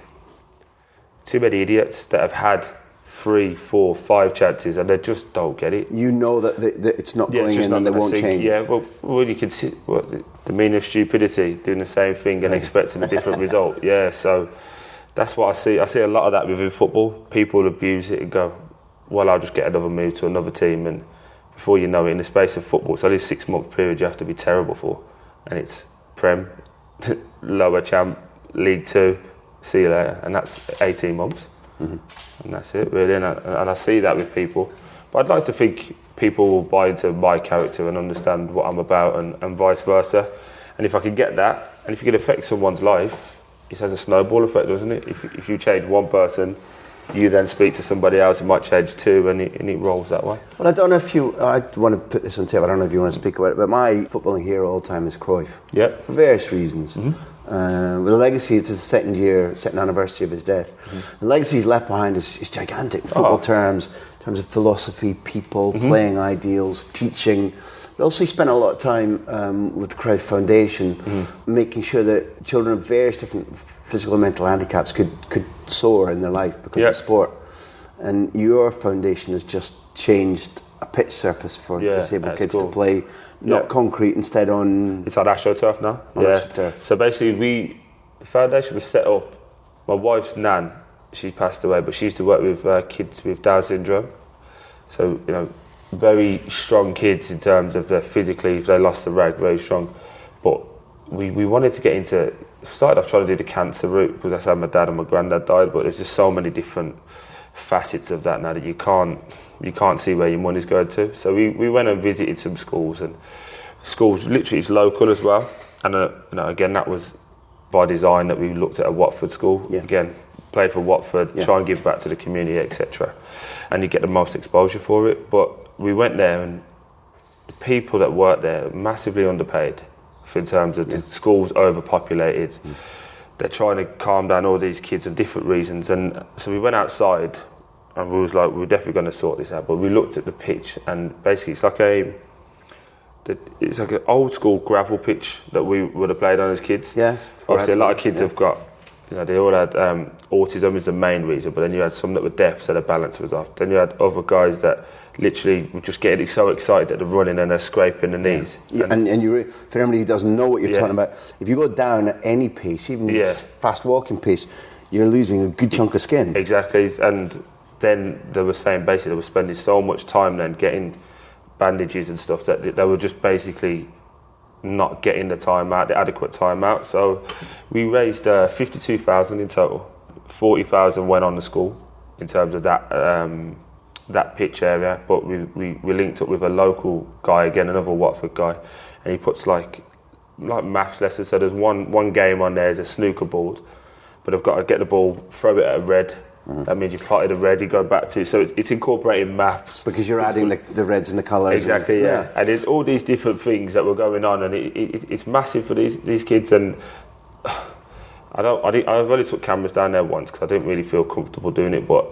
B: idiots that have had 3, 4, 5 chances and they just don't get it.
A: You know that it's not going in and they won't change.
B: Yeah, well, you can see the meaning of stupidity, doing the same thing and expecting a different result. Yeah, so that's what I see. I see a lot of that within football. People abuse it and go, well, I'll just get another move to another team, and before you know it, in the space of football, it's only a 6-month period you have to be terrible for, and it's Prem, lower champ, League 2, see you later, and that's 18 months. And that's it, really, and I see that with people. But I'd like to think people will buy into my character and understand what I'm about, and vice versa. And if I can get that, and if you can affect someone's life, it has a snowball effect, doesn't it? If you change one person, you then speak to somebody else, it might change 2, and it rolls that way.
A: Well, I don't know if I want to put this on tape, I don't know if you want to speak about it, but my footballing hero all the time is Cruyff.
B: Yeah.
A: For various reasons. With a legacy, it's his second anniversary of his death. The legacy he's left behind is gigantic in football terms, in terms of philosophy, people, playing ideals, teaching. But also he spent a lot of time with the Cruyff Foundation, making sure that children of various different physical and mental handicaps could soar in their life because of sport. And your foundation has just changed a pitch surface for disabled kids to play, not concrete, instead on...
B: It's on AstroTurf now. AstroTurf. So basically the foundation was set up, my wife's nan, she passed away, but she used to work with kids with Down syndrome. So, very strong kids in terms of physically, if they lost the rag, very strong. But we wanted to get into... Started off trying to do the cancer route because that's how my dad and my granddad died, but there's just so many different facets of that now that you can't see where your money's going to. So we went and visited some schools, and schools literally it's local as well. And again, that was by design that we looked at a Watford school. Again, play for Watford, try and give back to the community, etc. And you get the most exposure for it. But we went there, and the people that work there are massively underpaid in terms of the school's overpopulated. They're trying to calm down all these kids for different reasons. And so we went outside and we was like, we're definitely going to sort this out. But we looked at the pitch, and basically it's like an old school gravel pitch that we would have played on as kids.
A: Yes.
B: Obviously a lot of kids have got, they all had autism is the main reason, but then you had some that were deaf, so the balance was off. Then you had other guys that literally were just getting so excited that they're running and they're scraping the knees.
A: And you, for anybody who doesn't know what you're talking about, if you go down at any pace, even fast walking pace, you're losing a good chunk of skin.
B: Exactly. And then they were saying basically they were spending so much time then getting bandages and stuff that they were just basically not getting the adequate time out. So we raised 52,000 in total. 40,000 went on the school in terms of that pitch area, but we linked up with a local guy, again another Watford guy, and he puts like maths lessons. So there's one game on there is a snooker board, but I've got to get the ball, throw it at a red. That means you plotted a red, you go back to, so it's incorporating maths.
A: Because you're adding the reds and the colours.
B: Exactly, and it's all these different things that were going on, and it's massive for these kids. And I've only took cameras down there once because I didn't really feel comfortable doing it, but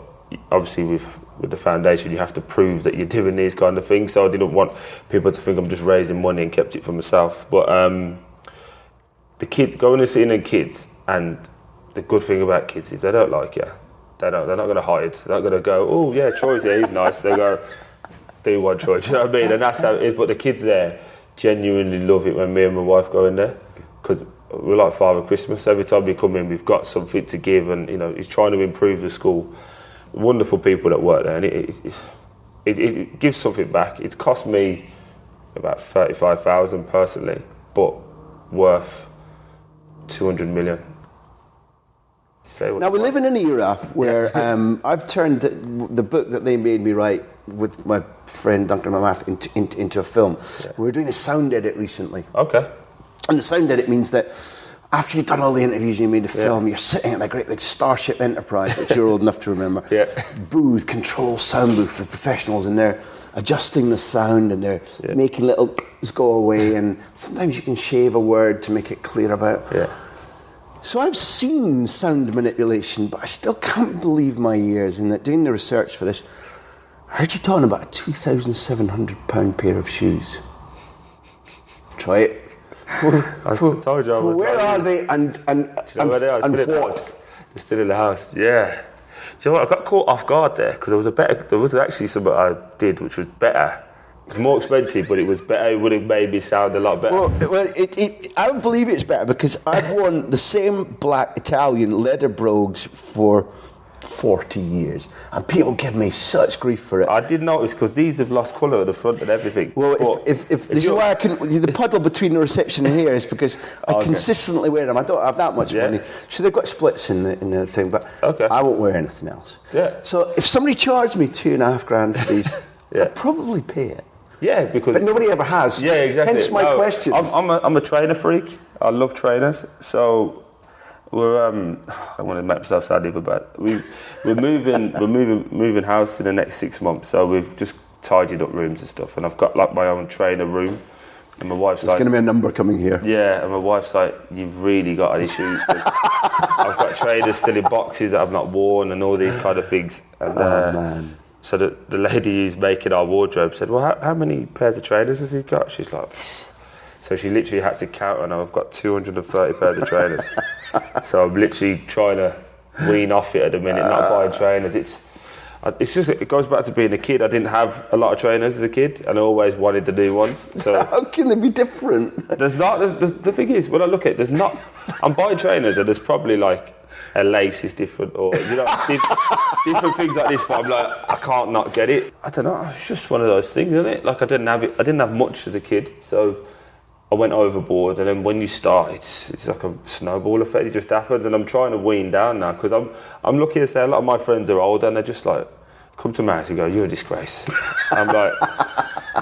B: obviously with the foundation you have to prove that you're doing these kind of things, so I didn't want people to think I'm just raising money and kept it for myself. But the kids, going and seeing the kids, and the good thing about kids, if they don't like you, they're not going to hide. They're not going to go, oh yeah, Troy's here, he's nice. They go, do one, Troy, do you know what I mean? And that's how it is. But the kids there genuinely love it when me and my wife go in there, because we're like Father Christmas. Every time we come in, we've got something to give, and he's trying to improve the school. Wonderful people that work there, and it gives something back. It's cost me about 35,000 personally, but worth 200 million.
A: Now we live in an era where I've turned the book that they made me write with my friend Duncan Mamath into a film. We were doing a sound edit recently.
B: Okay.
A: And the sound edit means that after you've done all the interviews and you made the film, you're sitting in a great big Starship Enterprise, which you're old enough to remember. Booth, control sound booth with professionals, and they're adjusting the sound, and they're making little go away, and sometimes you can shave a word to make it clear about. So I've seen sound manipulation, but I still can't believe my ears in that doing the research for this, I heard you talking about a £2,700 pair of shoes. Try it.
B: I told you I was.
A: Where are they and
B: where they are?
A: And
B: what? They're still in the house. Yeah. Do you know what? I got caught off guard there because there was actually something I did which was better. It was more expensive, but it was better. It would have made me sound a lot better.
A: Well, I don't believe it's better because I've worn the same black Italian leather brogues for 40 years, and people give me such grief for it.
B: I did notice because these have lost colour at the front and everything.
A: Well, if this is why I can. The puddle between the reception and here is because I consistently wear them. I don't have that much money, so they've got splits in the thing. But I won't wear anything else. So if somebody charged me $2,500 for these, I'd probably pay it.
B: But
A: nobody ever has.
B: Exactly.
A: Hence my question.
B: I'm a trainer freak. I love trainers. So we're I don't want to make myself sound even bad. We're moving house in the next 6 months. So we've just tidied up rooms and stuff, and I've got like my own trainer room. And my wife's
A: There's going to be a number coming here.
B: Yeah, and my wife's like, you've really got an issue. I've got trainers still in boxes that I've not worn and all these kind of things. And,
A: man.
B: So the lady who's making our wardrobe said, well, how many pairs of trainers has he got? She's like, so she literally had to count, and I've got 230 pairs of trainers. So I'm literally trying to wean off it at the minute, not buying trainers. It's just, it goes back to being a kid. I didn't have a lot of trainers as a kid, and I always wanted the new ones. So
A: how can they be different?
B: The thing is, when I look at it, I'm buying trainers, and there's probably like a lace is different, or different things like this, but I'm like, I can't not get it. I don't know, it's just one of those things, isn't it? Like I didn't have much as a kid, so I went overboard, and then when you start, it's like a snowball effect. It just happens, and I'm trying to wean down now because I'm lucky to say a lot of my friends are older, and they're just like, come to my house and go, you're a disgrace. I'm like,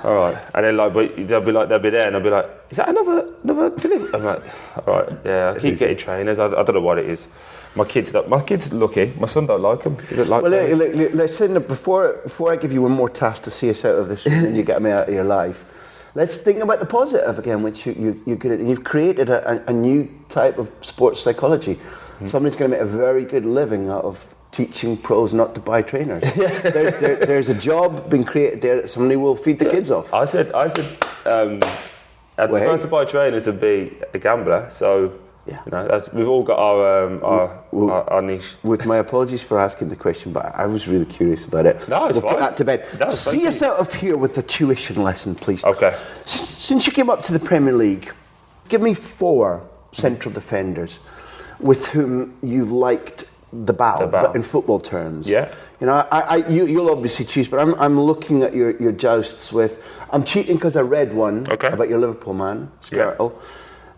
B: all right, and then like, but they'll be there, and I'll be like, is that another delivery? I'm like, all right, yeah, I keep getting trainers. I don't know what it is. My kid's lucky. My son don't like them. He don't like trainers.
A: Let's say before I give you one more task to see us out of this room and you get me out of your life, let's think about the positive again, which you're good at. You've created a new type of sports psychology. Somebody's going to make a very good living out of teaching pros not to buy trainers. There's a job being created there that somebody will feed the kids off.
B: I said, I'd prefer to buy trainers and be a gambler. So.
A: Yeah.
B: You know, we've all got our niche.
A: With my apologies for asking the question, but I was really curious about it.
B: No, it's
A: we'll put that to bed.
B: No,
A: see us out of here with a tuition lesson, please.
B: Okay.
A: Since you came up to the Premier League, give me 4 central defenders with whom you've liked the battle, but in football terms.
B: Yeah.
A: You know, you'll obviously choose, but I'm looking at your jousts with. I'm cheating because I read one about your Liverpool man, Skirtle. Yeah.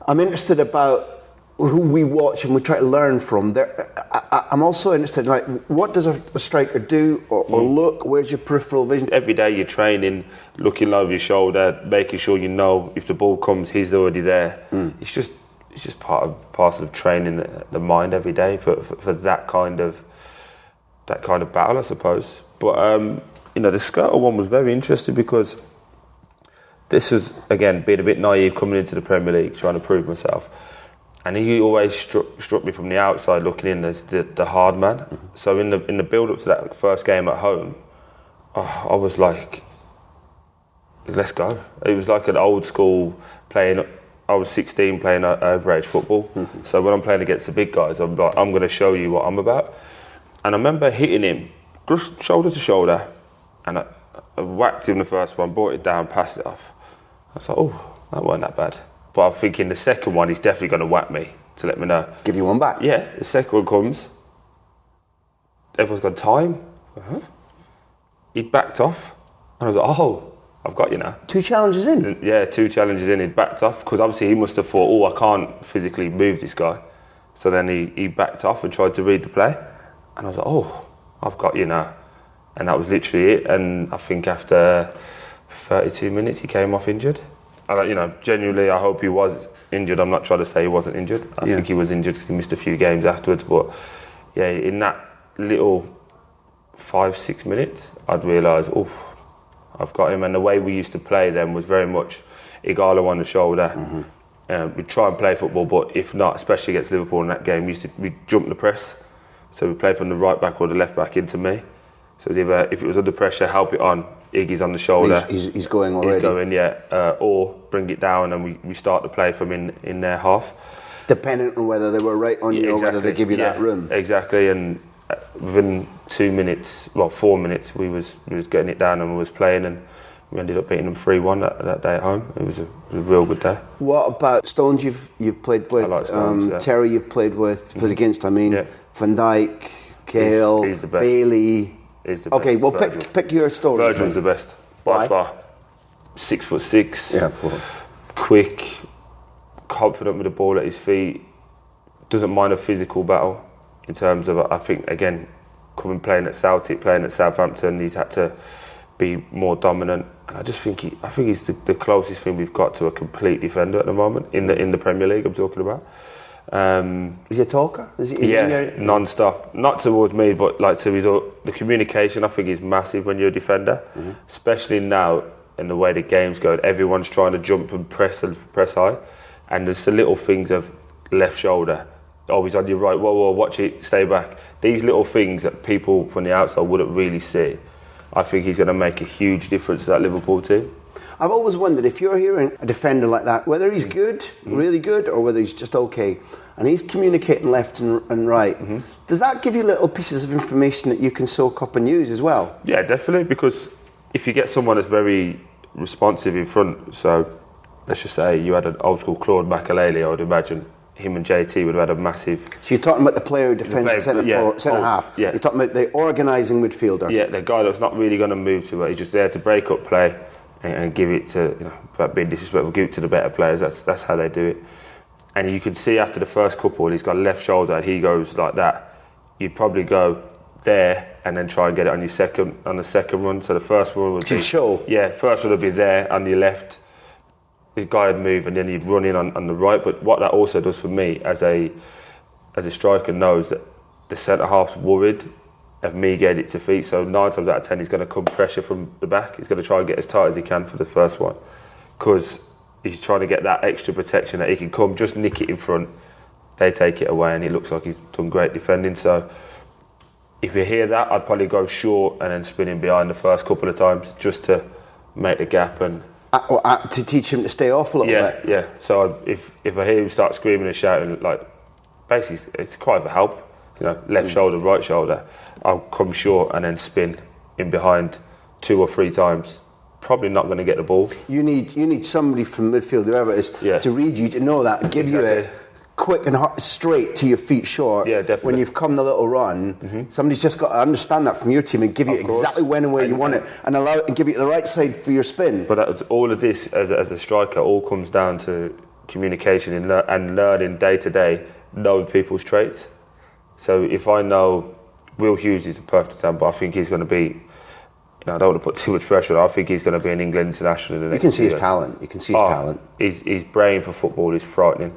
A: I'm interested about who we watch and we try to learn from. I'm also interested in, like, what does a striker do or look? Where's your peripheral vision?
B: Every day you're training, looking over your shoulder, making sure you know if the ball comes, he's already there. It's just parcel of training the mind every day for that kind of battle, I suppose. But the Skirtle one was very interesting because this was, again, being a bit naive coming into the Premier League, trying to prove myself. And he always struck me from the outside looking in as the hard man. So in the build up to that first game at home, I was like, let's go. It was like an old school playing. I was 16 playing overage football. So when I'm playing against the big guys, I'm like, I'm going to show you what I'm about. And I remember hitting him just shoulder to shoulder, and I whacked him the first one, brought it down, passed it off. I was like, oh, that wasn't that bad. But I'm thinking the second one, he's definitely going to whack me to let me know.
A: Give you one back?
B: Yeah, the second one comes. Everyone's got time. He backed off. And I was like, oh, I've got you now.
A: 2 challenges in?
B: Yeah, 2 challenges in. He backed off because obviously he must have thought, oh, I can't physically move this guy. So then he backed off and tried to read the play. And I was like, oh, I've got you now. And that was literally it. And I think after 32 minutes, he came off injured. genuinely, I hope he was injured. I'm not trying to say he wasn't injured. I think he was injured because he missed a few games afterwards. But yeah, in that little 5-6 minutes, I'd realise, I've got him. And the way we used to play then was very much Igalo on the shoulder. We'd try and play football, but if not, especially against Liverpool in that game, we'd jump the press. So we played from the right back or the left back into me. So it was either, if it was under pressure, help it on. Iggy's on the shoulder.
A: He's going already.
B: He's going, or bring it down and we start to play from in their half.
A: Depending on whether they were right on you or whether they give you that room.
B: Exactly, and within 4 minutes, we was getting it down and we was playing, and we ended up beating them 3-1 that day at home. It was a real good day.
A: What about Stones? You've played with.
B: I like Stones,
A: Terry. You've played against. Van Dijk, Cahill,
B: he's the best.
A: Bailey.
B: He's the best.
A: Okay, well, pick your story.
B: Virgil's the best by far. 6'6".
A: Yeah,
B: quick, confident with the ball at his feet. Doesn't mind a physical battle. In terms of, I think again, playing at Celtic, playing at Southampton, he's had to be more dominant. And I think he's the closest thing we've got to a complete defender at the moment in the Premier League. I'm talking about.
A: Is he a talker?
B: Non-stop. Not towards me, but like to the communication. I think is massive when you're a defender, especially now in the way the game's going. Everyone's trying to jump and press high, and there's the little things of left shoulder. Always on your right. Whoa, watch it. Stay back. These little things that people from the outside wouldn't really see. I think he's going to make a huge difference to that Liverpool team.
A: I've always wondered if you're hearing a defender like that, whether he's good, really good, or whether he's just okay, and he's communicating left and right, does that give you little pieces of information that you can soak up and use as well? Yeah,
B: definitely, because if you get someone that's very responsive in front, so let's just say you had an old school Claude Makelele, I would imagine him and JT would have had a massive...
A: So you're talking about the player who defends the centre half. Yeah. You're talking about the organising midfielder.
B: Yeah, the guy that's not really going to move to it. He's just there to break up play and give it to, without being disrespectful, give it to the better players. That's how they do it. And you could see after the first couple, he's got left shoulder and he goes like that. You'd probably go there and then try and get it on the second run. So the first one would be...
A: show.
B: Yeah, first one would be there on your left. The guy would move and then he'd run in on the right. But what that also does for me as a striker knows that the centre half's worried of me getting it to feet. So 9 times out of 10 he's going to come pressure from the back. He's going to try and get as tight as he can for the first one, because he's trying to get that extra protection that he can come, just nick it in front. They take it away and it looks like he's done great defending. So if you hear that, I'd probably go short and then spin in behind the first couple of times just to make the gap and...
A: to teach him to stay off a little bit.
B: Yeah. So if I hear him start screaming and shouting, like basically it's quite a help. Left shoulder, right shoulder. I'll come short and then spin in behind 2 or 3 times. Probably not going to get the ball. You
A: need somebody from midfield, whoever it is, to read you, to know that, and give you it quick and straight to your feet short.
B: Yeah, definitely.
A: When you've come the little run, somebody's just got to understand that from your team and give you exactly when and where you want it, and allow it and give you the right side for your spin.
B: But all of this, as a striker, all comes down to communication and learning day to day, knowing people's traits. So if I know Will Hughes is a perfect example, I think he's going to be... I don't want to put too much pressure on. I think he's going to be an England international in the next
A: years.
B: You
A: can see his talent.
B: His brain for football is frightening.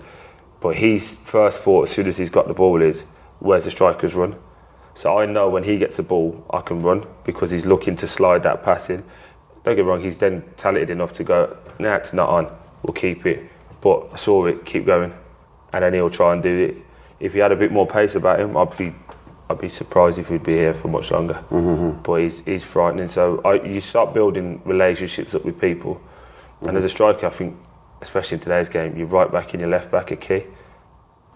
B: But his first thought, as soon as he's got the ball, is where's the striker's run? So I know when he gets the ball, I can run because he's looking to slide that pass in. Don't get me wrong, he's then talented enough to go, nah, it's not on, we'll keep it. But I saw it, keep going. And then he'll try and do it. If he had a bit more pace about him, I'd be surprised if he'd be here for much longer. But he's frightening. So you start building relationships up with people. And as a striker, I think, especially in today's game, your right back and your left back are key.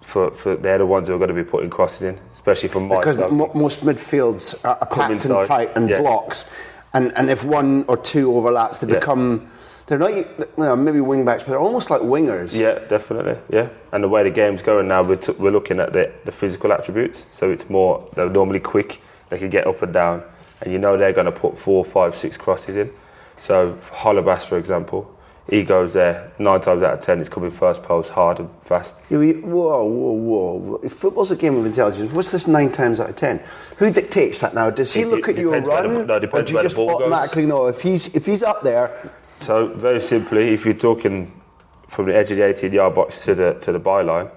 B: For they're the ones who are going to be putting crosses in, especially from my side.
A: Because most midfields are packed and tight and blocks. And if 1 or 2 overlaps, they become... They're not, maybe wing backs, but they're almost like wingers.
B: Yeah, definitely. Yeah, and the way the game's going now, we're looking at the physical attributes. So it's more, they're normally quick. They can get up and down, and they're going to put 4, 5, 6 crosses in. So Holebas, for example, he goes there 9 times out of 10. It's coming first post, hard and fast.
A: Whoa! If football's a game of intelligence, what's this 9 times out of 10? Who dictates that now? Does he look at your run, or do you just automatically know if he's up there?
B: So very simply, if you're talking from the edge of the 18-yard box to the byline,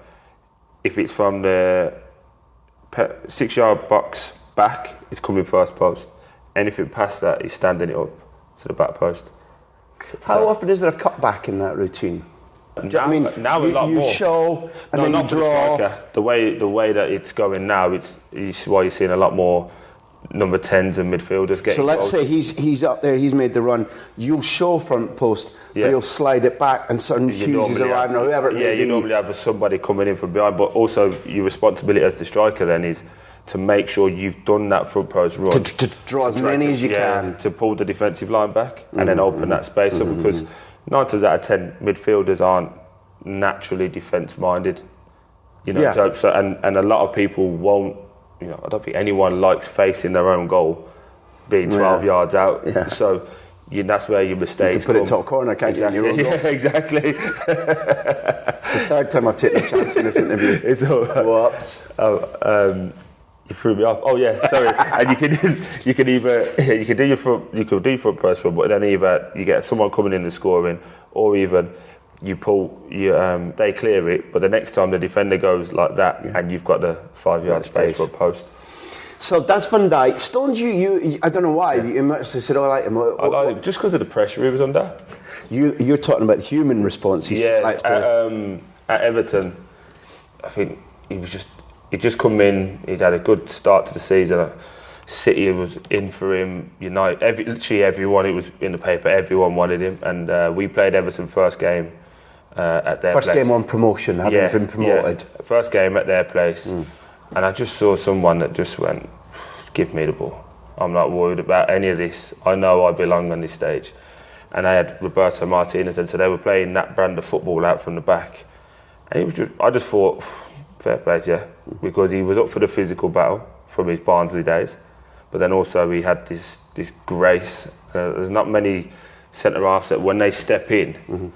B: if it's from the 6-yard box back, it's coming first post. Anything past that, he's standing it up to the back post.
A: How often is there a cutback in that routine?
B: Now a lot more.
A: You show and then you draw.
B: The way that it's going now, it's why you're seeing a lot more number 10s and midfielders getting.
A: So let's
B: goals.
A: say he's up there, he's made the run. You'll show front post, but he'll slide it back, and certain Hughes is arriving or whoever it may be.
B: You normally have somebody coming in from behind, but also your responsibility as the striker then is to make sure you've done that front post run.
A: To draw as many as you can.
B: To pull the defensive line back and then open that space up, because 9 times out of 10 midfielders aren't naturally defence-minded. So and a lot of people won't, I don't think anyone likes facing their own goal, being 12 yards out. Yeah. So that's where your mistakes
A: come. You can put it top corner, can't you?
B: Yeah, exactly.
A: It's the third time I've taken a chance in this interview.
B: It's all right.
A: Whoops.
B: You threw me off. Oh yeah, sorry. And you can do your front post run, but then either you get someone coming in and scoring, or even you they clear it, but the next time the defender goes like that, and you've got the 5-yard space for a post.
A: So that's Van Dijk. Stones, you I don't know why. You must have said, I like him.
B: I like him just because of the pressure he was under.
A: You're talking about the human response.
B: At Everton, I think he'd just come in. He'd had a good start to the season. City was in for him. United, literally everyone. It was in the paper. Everyone wanted him, and we played Everton first game at their place.
A: First game on promotion, having been promoted.
B: Yeah. First game at their place, and I just saw someone that just went, "Give me the ball. I'm not worried about any of this. I know I belong on this stage." And I had Roberto Martinez, and so they were playing that brand of football out from the back, and I just thought, fair play to you, because he was up for the physical battle from his Barnsley days. But then also he had this grace. There's not many centre-halves that when they step in,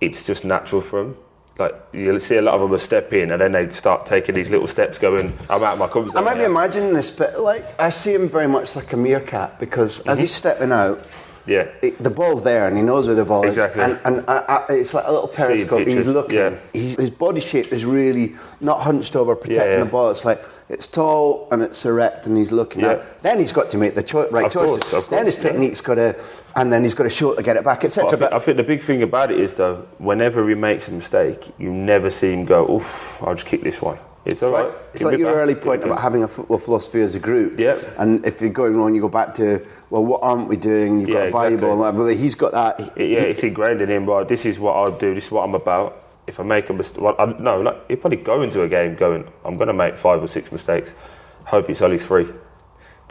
B: it's just natural for them. Like, you'll see a lot of them will step in and then they start taking these little steps going, I'm out of my comfort zone.
A: I might be imagining this, but I see him very much like a meerkat, because as he's stepping out, the ball's there and he knows where the ball is. And it's like a little periscope. He's looking. Yeah. His body shape is really not hunched over protecting the ball. It's like it's tall and it's erect and he's looking at. Then he's got to make the choices. Of course, then his technique's got to, and then he's got to show it to get it back, etc.
B: I think the big thing about it is, though, whenever he makes a mistake, you never see him go, "Oof, I'll just kick this one." It's all right.
A: It's like your early point about having a football philosophy as a group. Yeah. And if you're going wrong, you go back to, well, what aren't we doing? You've got a Bible and whatever. But he's got that.
B: It's ingrained in him. Right, this is what I'll do. This is what I'm about. If I make a mistake, he'll probably go into a game going, I'm going to make 5 or 6 mistakes. Hope it's only 3. Do you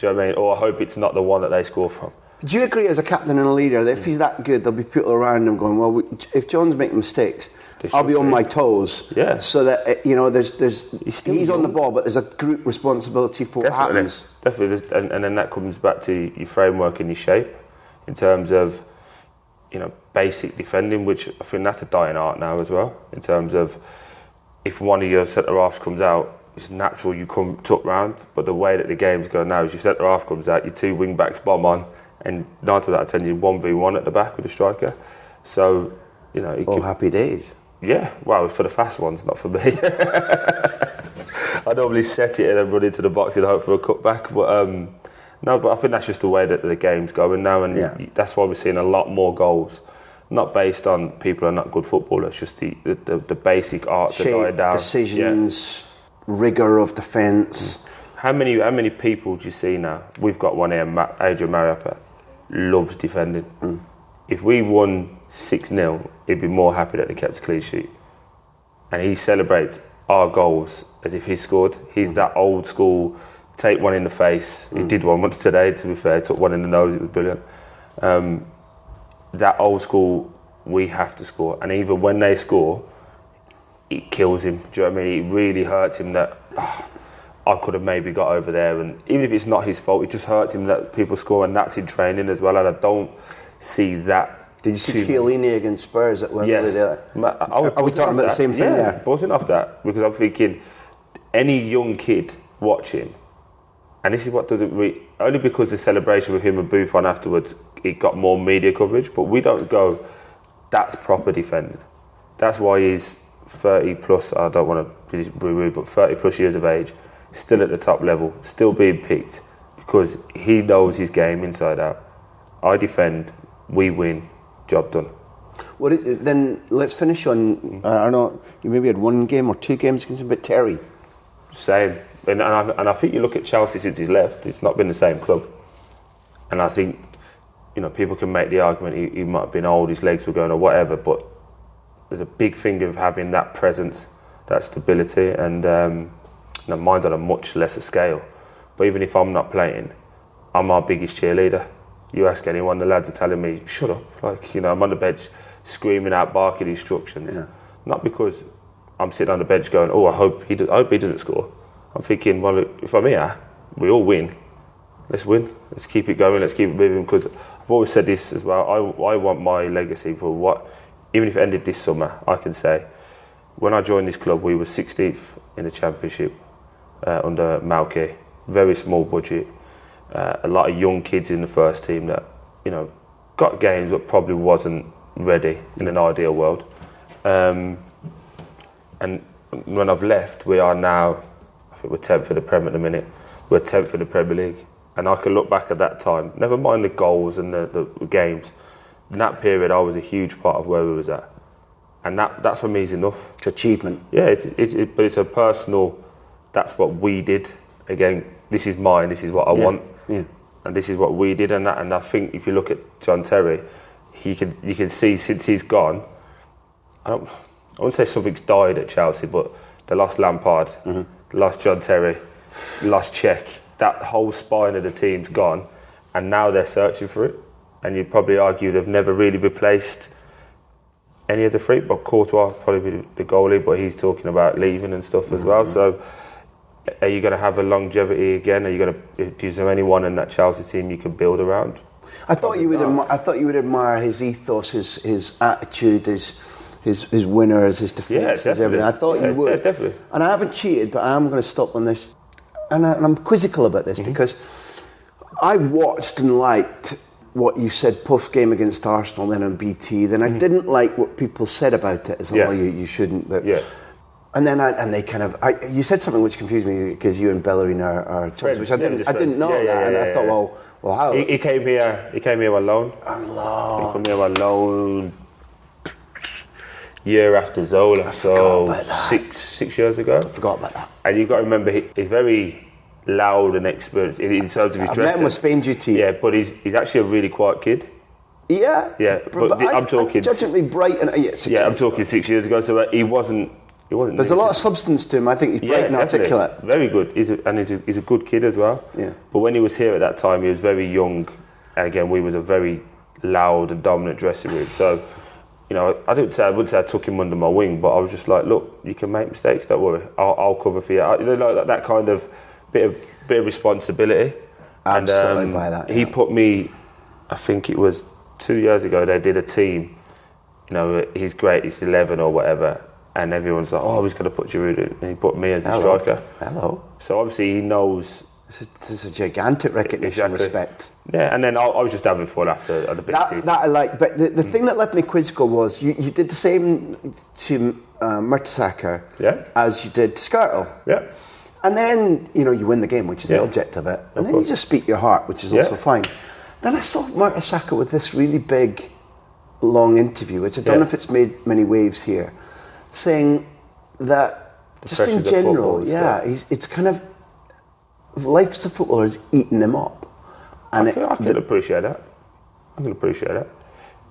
B: know what I mean? Or I hope it's not the one that they score from.
A: Do you agree, as a captain and a leader, that if he's that good, there'll be people around him going, well, if John's making mistakes, I'll be on my toes. Yeah. So that, he's on the ball, but there's a group responsibility for what happens.
B: Definitely. And then that comes back to your framework and your shape in terms of, basic defending, which I think that's a dying art now as well, in terms of if one of your centre-halves comes out, it's natural you come tuck round, but the way that the game's going now is your centre-half comes out, your 2 wing-backs bomb on, and 9 times out of 10 you're 1v1 at the back with a striker. So,
A: happy days.
B: Yeah, well, for the fast ones, not for me. I normally set it and then run into the box and hope for a cutback, but I think that's just the way that the game's going now, and that's why we're seeing a lot more goals. Not based on people are not good footballers, just the basic art to die down.
A: Decisions, rigour of defence.
B: How many people do you see now? We've got one here, Adrian Mariappa, loves defending. If we won 6-0, he'd be more happy that they kept a clean sheet. And he celebrates our goals as if he scored. He's that old school, take one in the face. He did one once today, to be fair, took one in the nose, it was brilliant. That old school, we have to score. And even when they score, it kills him. Do you know what I mean? It really hurts him that I could have maybe got over there. And even if it's not his fault, it just hurts him that people score, and that's in training as well. And I don't see that.
A: Did you see Chiellini against Spurs at Wembley?
B: Yeah.
A: Are we talking about the same thing there?
B: Buzzing off that, because I'm thinking any young kid watching, and this is what doesn't only because the celebration with him and Buffon afterwards it got more media coverage, but we don't go, that's proper defending. That's why he's 30 plus, I don't want to be rude, but 30 plus years of age, still at the top level, still being picked, because he knows his game inside out. I defend, we win, job done.
A: Well, then let's finish on, I don't know, you maybe had 1 game or 2 games against him, but Terry.
B: Same. And I think you look at Chelsea since he's left, it's not been the same club. And I think, people can make the argument he might have been old, his legs were going or whatever, but there's a big thing of having that presence, that stability, and mine's on a much lesser scale. But even if I'm not playing, I'm our biggest cheerleader. You ask anyone, the lads are telling me, shut up. I'm on the bench screaming out, barking instructions. Yeah. Not because I'm sitting on the bench going, I hope he doesn't score. I'm thinking, well, if I'm here, we all win. Let's win. Let's keep it going. Let's keep it moving. Because I've always said this as well. I want my legacy for what, even if it ended this summer, I can say, when I joined this club, we were 16th in the Championship under Malky. Very small budget. A lot of young kids in the first team that, got games but probably wasn't ready in an ideal world. And when I've left, we are now, I think we're 10th for the Prem at the minute. We're 10th for the Premier League. And I can look back at that time, never mind the goals and the games. In that period, I was a huge part of where we was at. And that for me is enough.
A: It's achievement.
B: Yeah, but it's a personal, that's what we did. Again, this is mine, this is what I want. Yeah. And this is what we did. And I think if you look at John Terry, you can see since he's gone, I wouldn't say something's died at Chelsea, but they lost Lampard, they lost John Terry, lost Cech. That whole spine of the team's gone, and now they're searching for it. And you'd probably argue they've never really replaced any of the three. But Courtois probably be the goalie, but he's talking about leaving and stuff as well. So, are you going to have a longevity again? Is there anyone in that Chelsea team you can build around?
A: I thought you would admire his ethos, his attitude, his winners, his defences, everything. I thought you would.
B: Yeah, definitely.
A: And I haven't cheated, but I am going to stop on this. And I'm quizzical about this because I watched and liked what you said post-game against Arsenal, then on BT. Then I didn't like what people said about it. As you shouldn't. But and then they kind of you said something which confused me because you and Bellerin are chums, which I didn't know that, and I thought, well, how
B: he came here? He came here alone. He came here alone. Year after Zola, so 6 years ago.
A: I forgot about that.
B: And you've got to remember, he's very loud and experienced in terms of his dress.
A: I met him with Spain duty.
B: Yeah, but he's actually a really quiet kid.
A: Yeah.
B: Yeah, but I'm talking.
A: Judgingly bright and
B: I'm talking 6 years ago. So he wasn't.
A: There's
B: negative.
A: A lot of substance to him. I think he's bright and articulate.
B: Very good. He's a good kid as well.
A: Yeah.
B: But when he was here at that time, he was very young, and again, we was a very loud and dominant dressing room. So. I wouldn't say I took him under my wing, but I was just like, look, you can make mistakes, don't worry, I'll cover for you. Like that kind of bit of responsibility.
A: Absolutely, by that. Yeah.
B: He put me, I think it was 2 years ago, they did a team, he's great, he's 11 or whatever, and everyone's like, he's going to put Giroud in, and he put me as the striker.
A: Hello.
B: So obviously he knows.
A: This is a gigantic recognition, respect.
B: Yeah, and then I was just having fun after the big team.
A: That I like, but the thing that left me quizzical was you did the same to Mertesacker as you did to Skrtel.
B: Yeah.
A: And then, you win the game, which is the object of it. And then you just speak your heart, which is also fine. Then I saw Mertesacker with this really big, long interview, which I don't know if it's made many waves here, saying that just in general, it's kind of, life as a footballer is eating him up. And
B: I can appreciate that.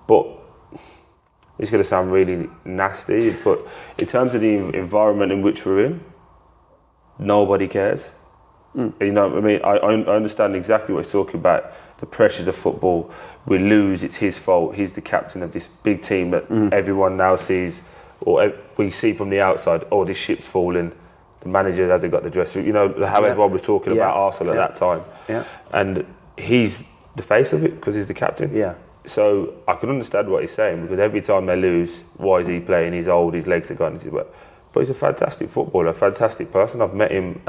B: But it's going to sound really nasty, but in terms of the environment in which we're in, nobody cares. You know what I mean? I understand exactly what he's talking about. The pressures of football. We lose, it's his fault. He's the captain of this big team that everyone now sees, or we see from the outside, this ship's falling. The manager hasn't got the dress. How everyone was talking about Arsenal at that time. Yeah. And he's the face of it because he's the captain.
A: Yeah.
B: So I can understand what he's saying because every time they lose, why is he playing? He's old, his legs are gone. But he's a fantastic footballer, a fantastic person. I've met him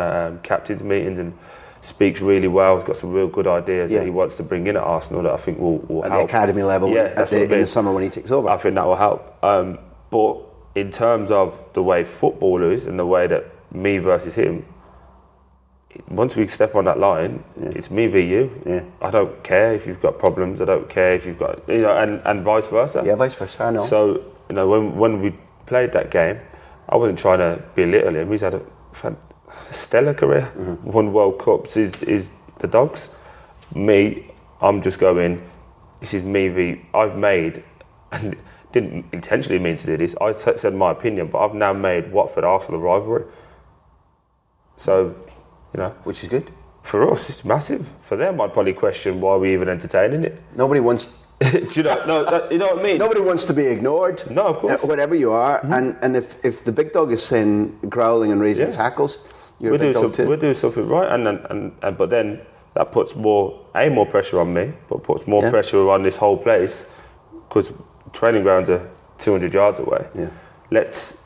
B: captains meetings and speaks really well. He's got some real good ideas that he wants to bring in at Arsenal that I think will help.
C: At the academy level, in the summer when he takes over.
B: I think that will help. But in terms of the way football is and the way that me versus him, once we step on that line, it's me v you.
C: Yeah.
B: I don't care if you've got problems. I don't care if you've got, and vice versa.
C: Yeah, vice versa, I know.
B: So, when we played that game, I wasn't trying to belittle him. He's had a stellar career. Won World Cups is the dogs. Me, I'm just going, this is me v... I've made, and didn't intentionally mean to do this, I said my opinion, but I've now made Watford Arsenal a rivalry. So,
C: which is good.
B: For us, it's massive. For them, I'd probably question why we're even entertaining it.
C: Nobody wants...
B: Do you know what I mean?
C: Nobody wants to be ignored.
B: No, of course.
C: Whatever you are. And if the big dog is saying growling and raising his hackles, you're a big dog too.
B: We'll do something right, and but then that puts more pressure on me, but puts more pressure on this whole place, because training grounds are 200 yards away.
C: Yeah.
B: Let's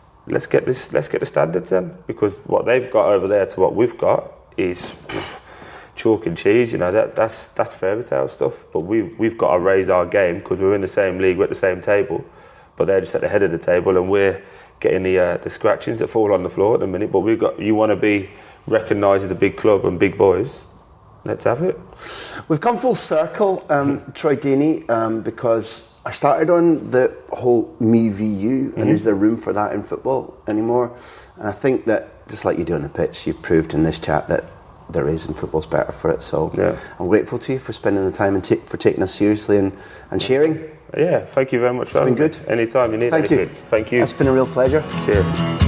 B: get the standards then, because what they've got over there to what we've got is chalk and cheese. That's fairy tale stuff. But we've got to raise our game, because we're in the same league, we're at the same table, but they're just at the head of the table, and we're getting the scratchings that fall on the floor at the minute. But you want to be recognised as a big club and big boys. Let's have it.
C: We've come full circle, Troy Deeney, because I started on the whole me v you, and is there room for that in football anymore? And I think that, just like you do on the pitch, you've proved in this chat that there is, and football's better for it. So I'm grateful to you for spending the time and for taking us seriously and sharing.
B: Yeah, thank you very much.
C: It's been good.
B: Anytime you need anything. Thank you.
C: It's been a real pleasure.
B: Cheers.